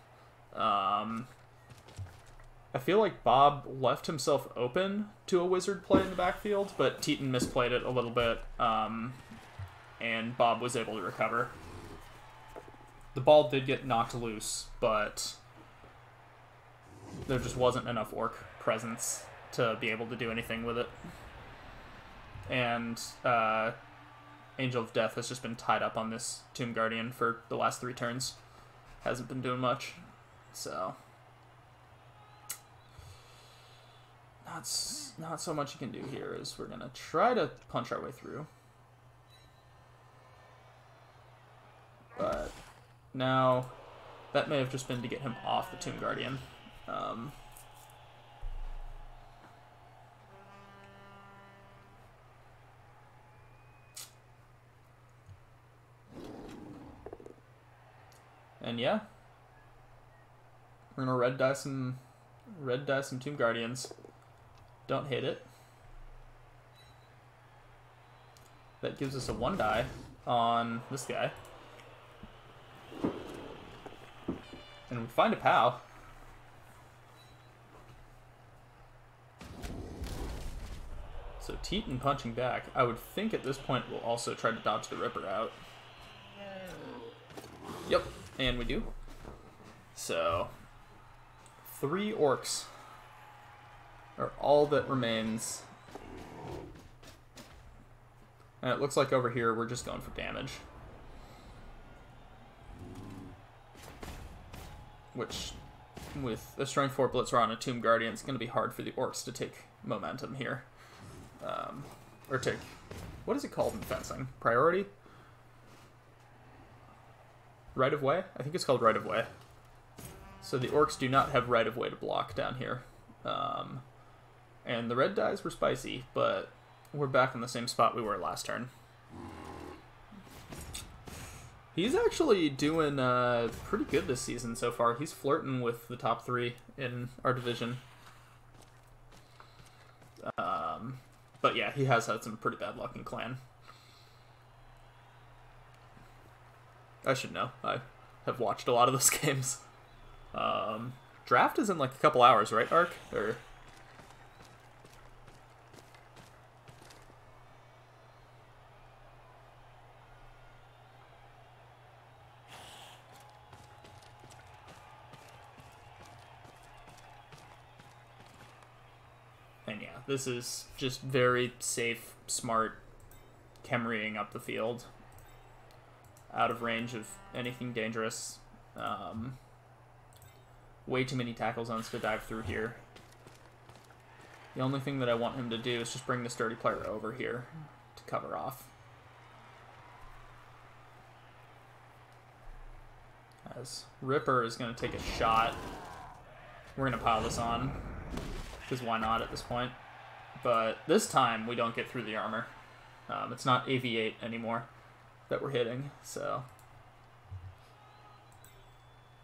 I feel like Bob left himself open to a wizard play in the backfield, but Teton misplayed it a little bit, and Bob was able to recover. The ball did get knocked loose, but there just wasn't enough orc presence to be able to do anything with it. And Angel of Death has just been tied up on this Tomb Guardian for the last 3 turns. Hasn't been doing much, so not so much you can do here. Is we're gonna try to punch our way through, but now that may have just been to get him off the Tomb Guardian. And yeah, we're gonna red die some Tomb Guardians. Don't hit it. That gives us a 1 die on this guy. And we find a POW. So Teton punching back. I would think at this point we'll also try to dodge the Ripper out. Yep, and we do. So 3 orcs are all that remains. And it looks like over here we're just going for damage. Which, with a Strength 4 Blitzer on a Tomb Guardian, it's going to be hard for the orcs to take momentum here. Or take... What is it called in fencing? Priority? Right of way? I think it's called right of way. So the orcs do not have right of way to block down here. And the red dies were spicy, but we're back in the same spot we were last turn. He's actually doing pretty good this season so far. He's flirting with the top 3 in our division. But yeah, he has had some pretty bad luck in Clan. I should know. I have watched a lot of those games. Draft is in like a couple hours, right, Ark? Or... And yeah, this is just very safe, smart Khemriing up the field. Out of range of anything dangerous. Way too many tackle zones to dive through here. The only thing that I want him to do is just bring the sturdy player over here to cover off. As Ripper is going to take a shot. We're going to pile this on. Because why not at this point? But this time we don't get through the armor. It's not AV8 anymore that we're hitting, so...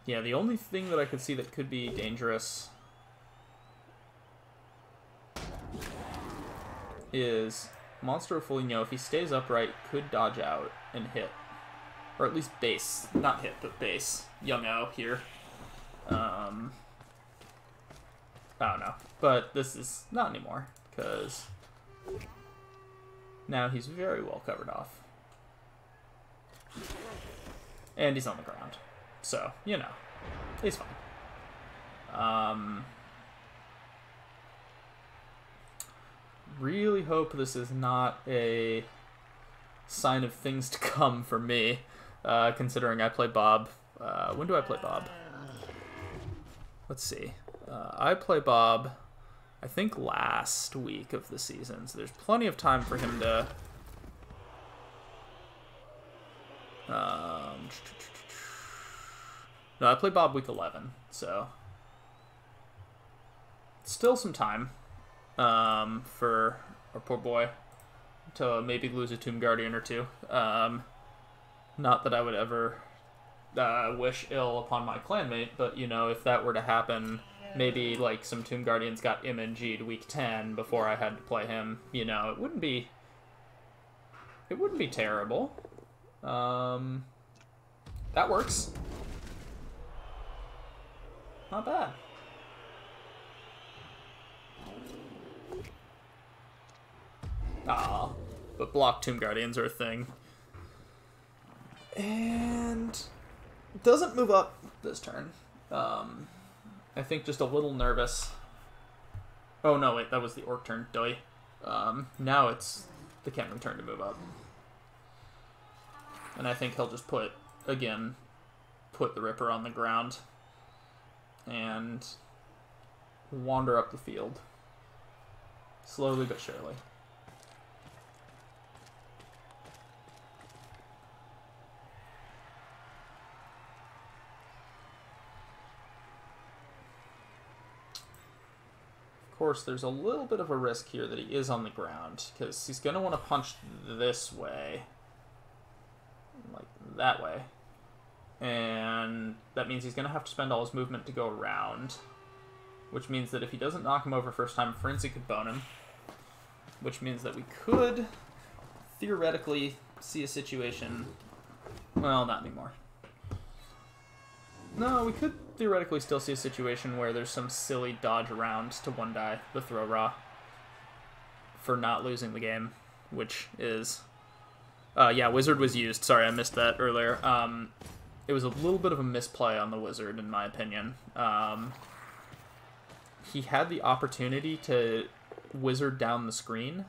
Yeah, the only thing that I could see that could be dangerous is Monster Foligno, if he stays upright, could dodge out and hit. Or at least base. Not hit, but base. Young O here. I don't know. But this is not anymore, because now he's very well covered off. And he's on the ground. So, you know, he's fine. Really hope this is not a sign of things to come for me, considering I play Bob. When do I play Bob? Let's see. I play Bob, I think, last week of the season, so there's plenty of time for him to... No, I play Bob week 11, so still some time for our poor boy to maybe lose a Tomb Guardian or two. Not that I would ever wish ill upon my clanmate, but, you know, if that were to happen, maybe, like, some Tomb Guardians got MNG'd week 10 before I had to play him, you know, it wouldn't be terrible. That works. Not bad. Ah, but block Tomb Guardians are a thing. And doesn't move up this turn. I think just a little nervous. Oh no, wait, that was the Orc turn. Doi. Now it's the Cameron turn to move up. And I think he'll just put the Ripper on the ground and wander up the field. Slowly but surely. Of course, there's a little bit of a risk here that he is on the ground, because he's going to want to punch this way. Like that way. And that means he's going to have to spend all his movement to go around. Which means that if he doesn't knock him over first time, Frenzy could bone him. Which means that we could theoretically see a situation... Well, not anymore. No, we could theoretically still see a situation where there's some silly dodge around to one-die the Throw Raw for not losing the game, which is... yeah, Wizard was used. Sorry, I missed that earlier. It was a little bit of a misplay on the Wizard, in my opinion. He had the opportunity to Wizard down the screen.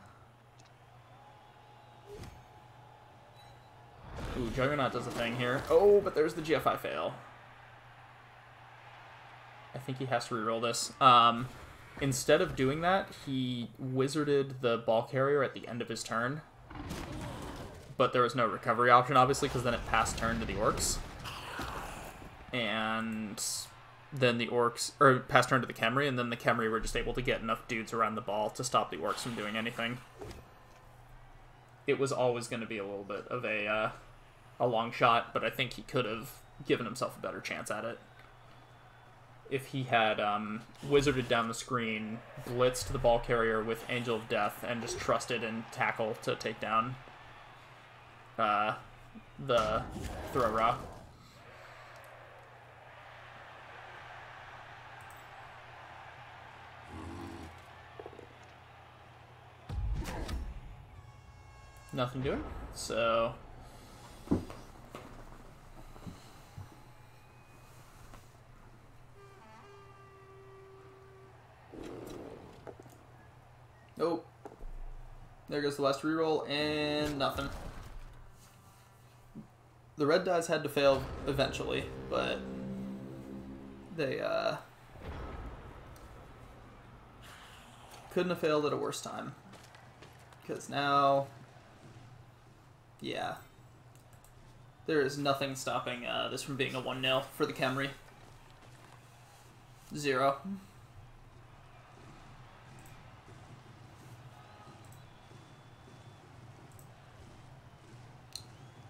Ooh, Juggernaut does a thing here. Oh, but there's the GFI fail. I think he has to reroll this. Instead of doing that, he Wizarded the Ball Carrier at the end of his turn. But there was no recovery option, obviously, because then it passed turn to the Orcs. And then the Orcs... Or passed turn to the Khemri, and then the Khemri were just able to get enough dudes around the ball to stop the Orcs from doing anything. It was always going to be a little bit of a long shot, but I think he could have given himself a better chance at it. If he had Wizarded down the screen, blitzed the Ball Carrier with Angel of Death, and just trusted in Tackle to take down the Throw Raw. Nothing doing, so... Nope. There goes the last reroll, and nothing. The red dice had to fail eventually, but they couldn't have failed at a worse time. Because now, yeah, there is nothing stopping this from being a 1-0 for the Khemri. 0.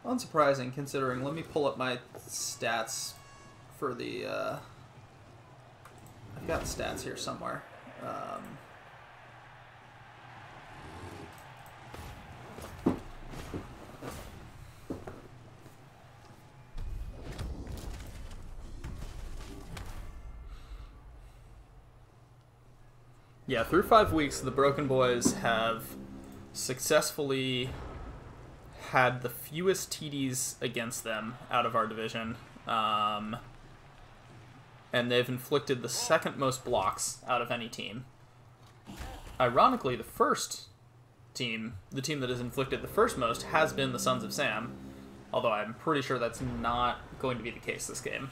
Unsurprising, considering... Let me pull up my stats for the... I've got stats here somewhere. Yeah, through 5 weeks, the Broken Boys have successfully had the fewest TDs against them out of our division. And they've inflicted the second most blocks out of any team. Ironically, the first team, the team that has inflicted the first most, has been the Sons of Sam. Although I'm pretty sure that's not going to be the case this game.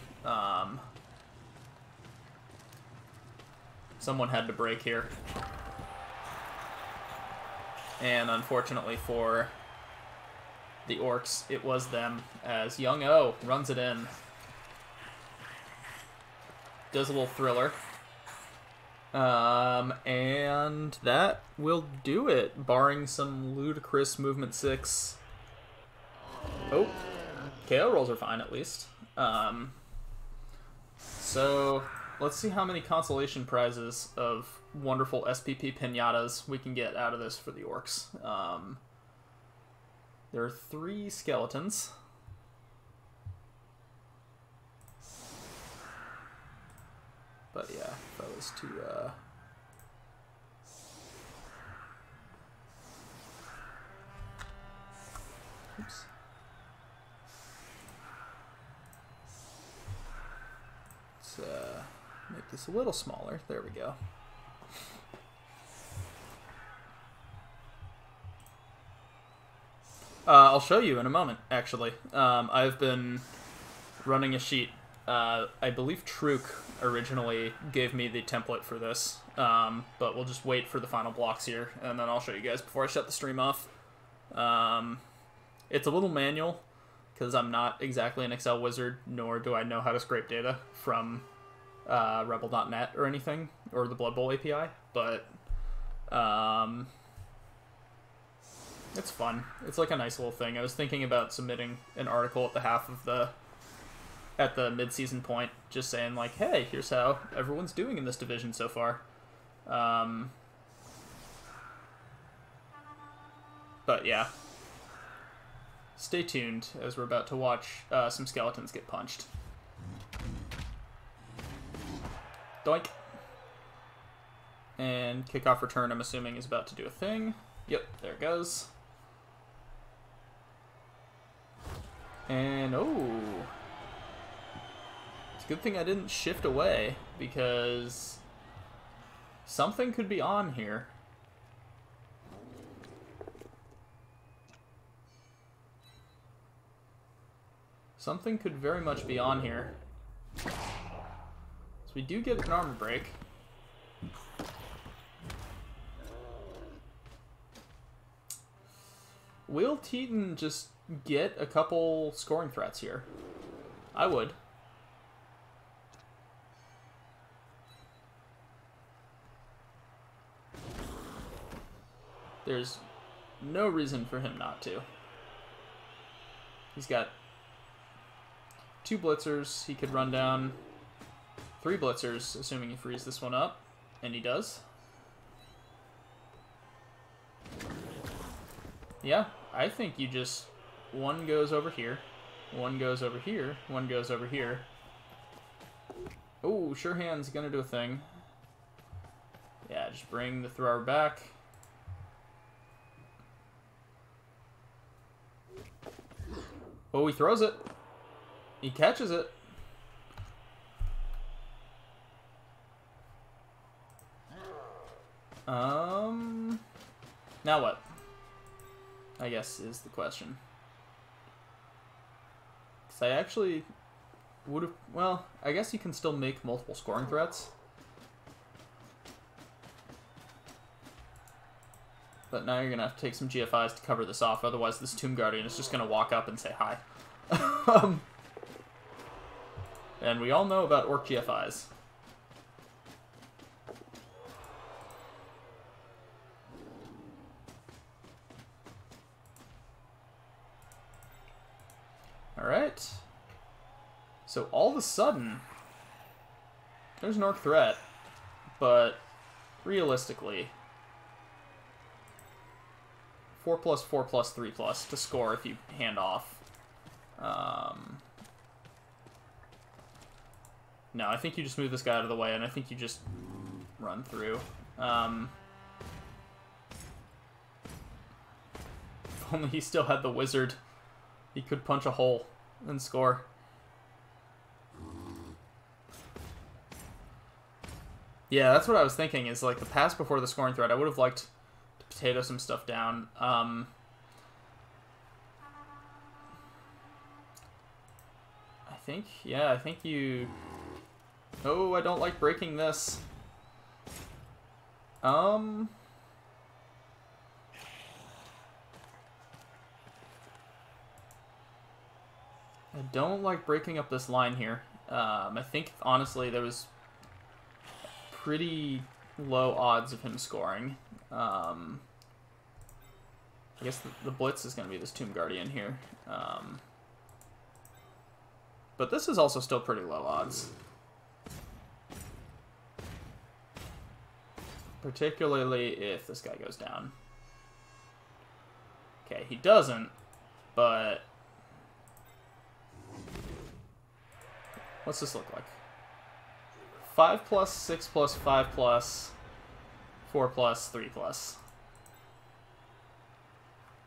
Someone had to break here. And unfortunately for the Orcs, it was them, as Young O runs it in. does a little thriller. And that will do it, barring some ludicrous movement 6. Oh, KO rolls are fine at least. So let's see how many consolation prizes of wonderful SPP pinatas we can get out of this for the orcs. There are 3 skeletons. But yeah, if I was to oops. Let's make this a little smaller. There we go. I'll show you in a moment, actually. I've been running a sheet. I believe Truk originally gave me the template for this, but we'll just wait for the final blocks here, and then I'll show you guys before I shut the stream off. It's a little manual, because I'm not exactly an Excel wizard, nor do I know how to scrape data from rebel.net or anything, or the Blood Bowl API, but it's fun. It's like a nice little thing. I was thinking about submitting an article at the mid-season point, just saying like, hey, here's how everyone's doing in this division so far. But yeah. Stay tuned, as we're about to watch some skeletons get punched. Doink. And kickoff return, I'm assuming, is about to do a thing. Yep, there it goes. And, oh. It's a good thing I didn't shift away, because something could be on here. Something could very much be on here. So we do get an armor break. Will Teton just get a couple scoring threats here? I would. There's no reason for him not to. He's got 2 blitzers. He could run down 3 blitzers, assuming he frees this one up. And he does. Yeah, I think you just... one goes over here. One goes over here. One goes over here. Oh, Sure Hand's gonna do a thing. Yeah, just bring the thrower back. Oh, he throws it. He catches it. Now what? I guess is the question. Because I actually would have... well, I guess you can still make multiple scoring threats. But now you're going to have to take some GFIs to cover this off, otherwise this Tomb Guardian is just going to walk up and say hi. And we all know about Orc GFIs. Alright. So all of a sudden, there's an Orc threat, but realistically, 4+, 4+, 3+ to score if you hand off. No, I think you just move this guy out of the way, and I think you just run through. If only he still had the wizard, he could punch a hole and score. Yeah, that's what I was thinking, is like the pass before the scoring threat. I would have liked to potato some stuff down. I think you... oh, I don't like breaking this. I don't like breaking up this line here. I think, honestly, there was pretty low odds of him scoring. I guess the blitz is going to be this Tomb Guardian here. But this is also still pretty low odds. Particularly if this guy goes down. Okay, he doesn't, but... What's this look like? 5 plus, 6 plus, 5 plus, 4 plus, 3 plus.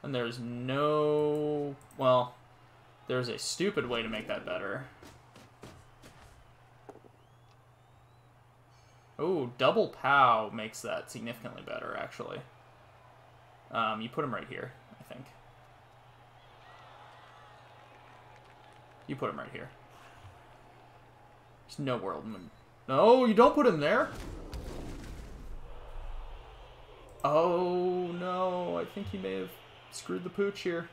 And there's no... Well, there's a stupid way to make that better. Oh, double POW makes that significantly better, actually. You put him right here, I think. You put him right here. There's no world. No, you don't put him there. Oh, no. I think he may have screwed the pooch here.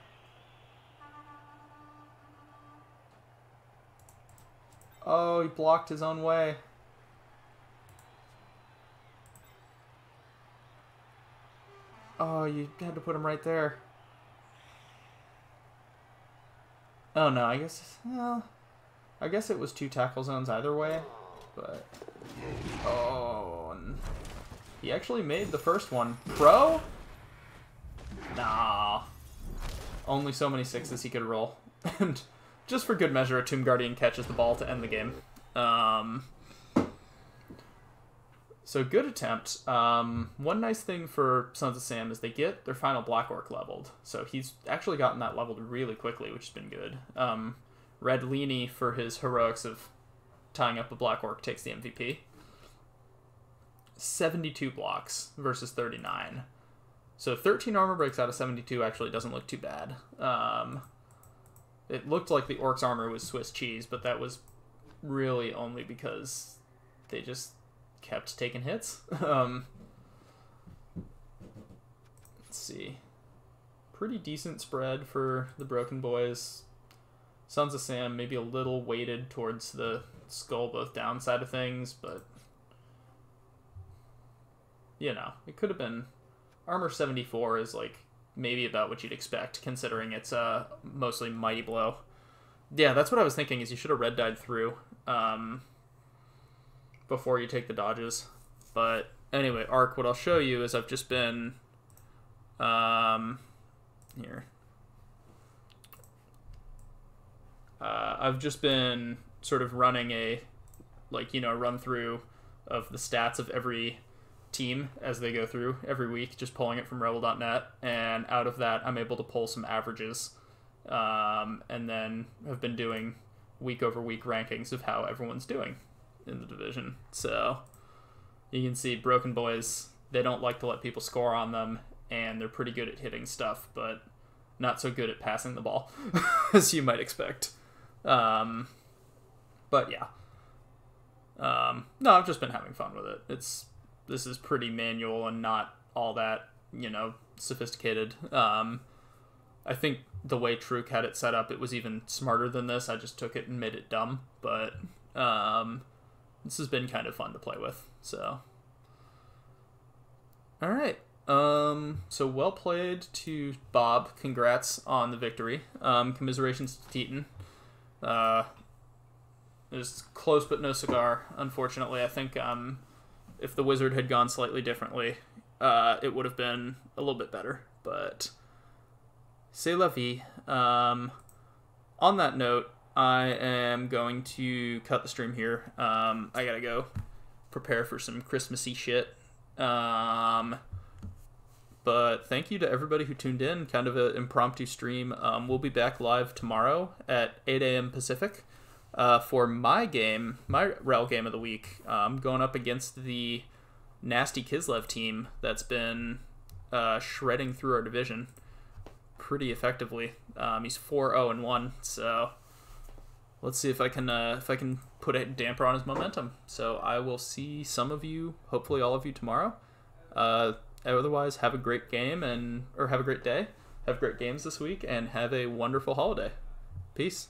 Oh, he blocked his own way. Oh, you had to put him right there. Oh, no, I guess... Well, I guess it was 2 tackle zones either way, but... Oh, and he actually made the first one. Pro? Nah. Only so many 6s he could roll. And just for good measure, a Tomb Guardian catches the ball to end the game. So good attempt. One nice thing for Sons of Sam is they get their final Black Orc leveled. So he's actually gotten that leveled really quickly, which has been good. Red Leany, for his heroics of tying up a Black Orc, takes the MVP. 72 blocks versus 39. So 13 armor breaks out of 72 actually doesn't look too bad. It looked like the Orc's armor was Swiss cheese, but that was really only because they just kept taking hits. Let's see. Pretty decent spread for the Broken Boys. Sons of Sam maybe a little weighted towards the skull both downside of things, but you know, it could have been... Armor 74 is like maybe about what you'd expect, considering it's mostly Mighty Blow. Yeah, that's what I was thinking, is you should have red dyed through before you take the dodges. But anyway, Arc, what I'll show you is I've just been... here. I've just been sort of running a, like, you know, run through of the stats of every team as they go through every week, just pulling it from rebel.net, and out of that I'm able to pull some averages, and then have been doing week over week rankings of how everyone's doing in the division. So you can see Broken Boys, they don't like to let people score on them, and they're pretty good at hitting stuff, but not so good at passing the ball as you might expect. But yeah, no, I've just been having fun with it. This is pretty manual and not all that, you know, sophisticated. I think the way Truk had it set up, it was even smarter than this. I just took it and made it dumb, but this has been kind of fun to play with. So, all right. So well played to Bob. Congrats on the victory. Commiserations to Teton. It was close but no cigar, unfortunately. I think if the Wizard had gone slightly differently, it would have been a little bit better. But c'est la vie. On that note, I am going to cut the stream here. I gotta go prepare for some Christmassy shit. But thank you to everybody who tuned in. Kind of an impromptu stream. We'll be back live tomorrow at 8 a.m. Pacific for my game, my REL game of the week. I'm going up against the nasty Kislev team that's been shredding through our division pretty effectively. He's 4-0-1, so let's see if I can put a damper on his momentum. So I will see some of you, hopefully all of you, tomorrow. Otherwise, have a great game or have a great day. Have great games this week, and have a wonderful holiday. Peace.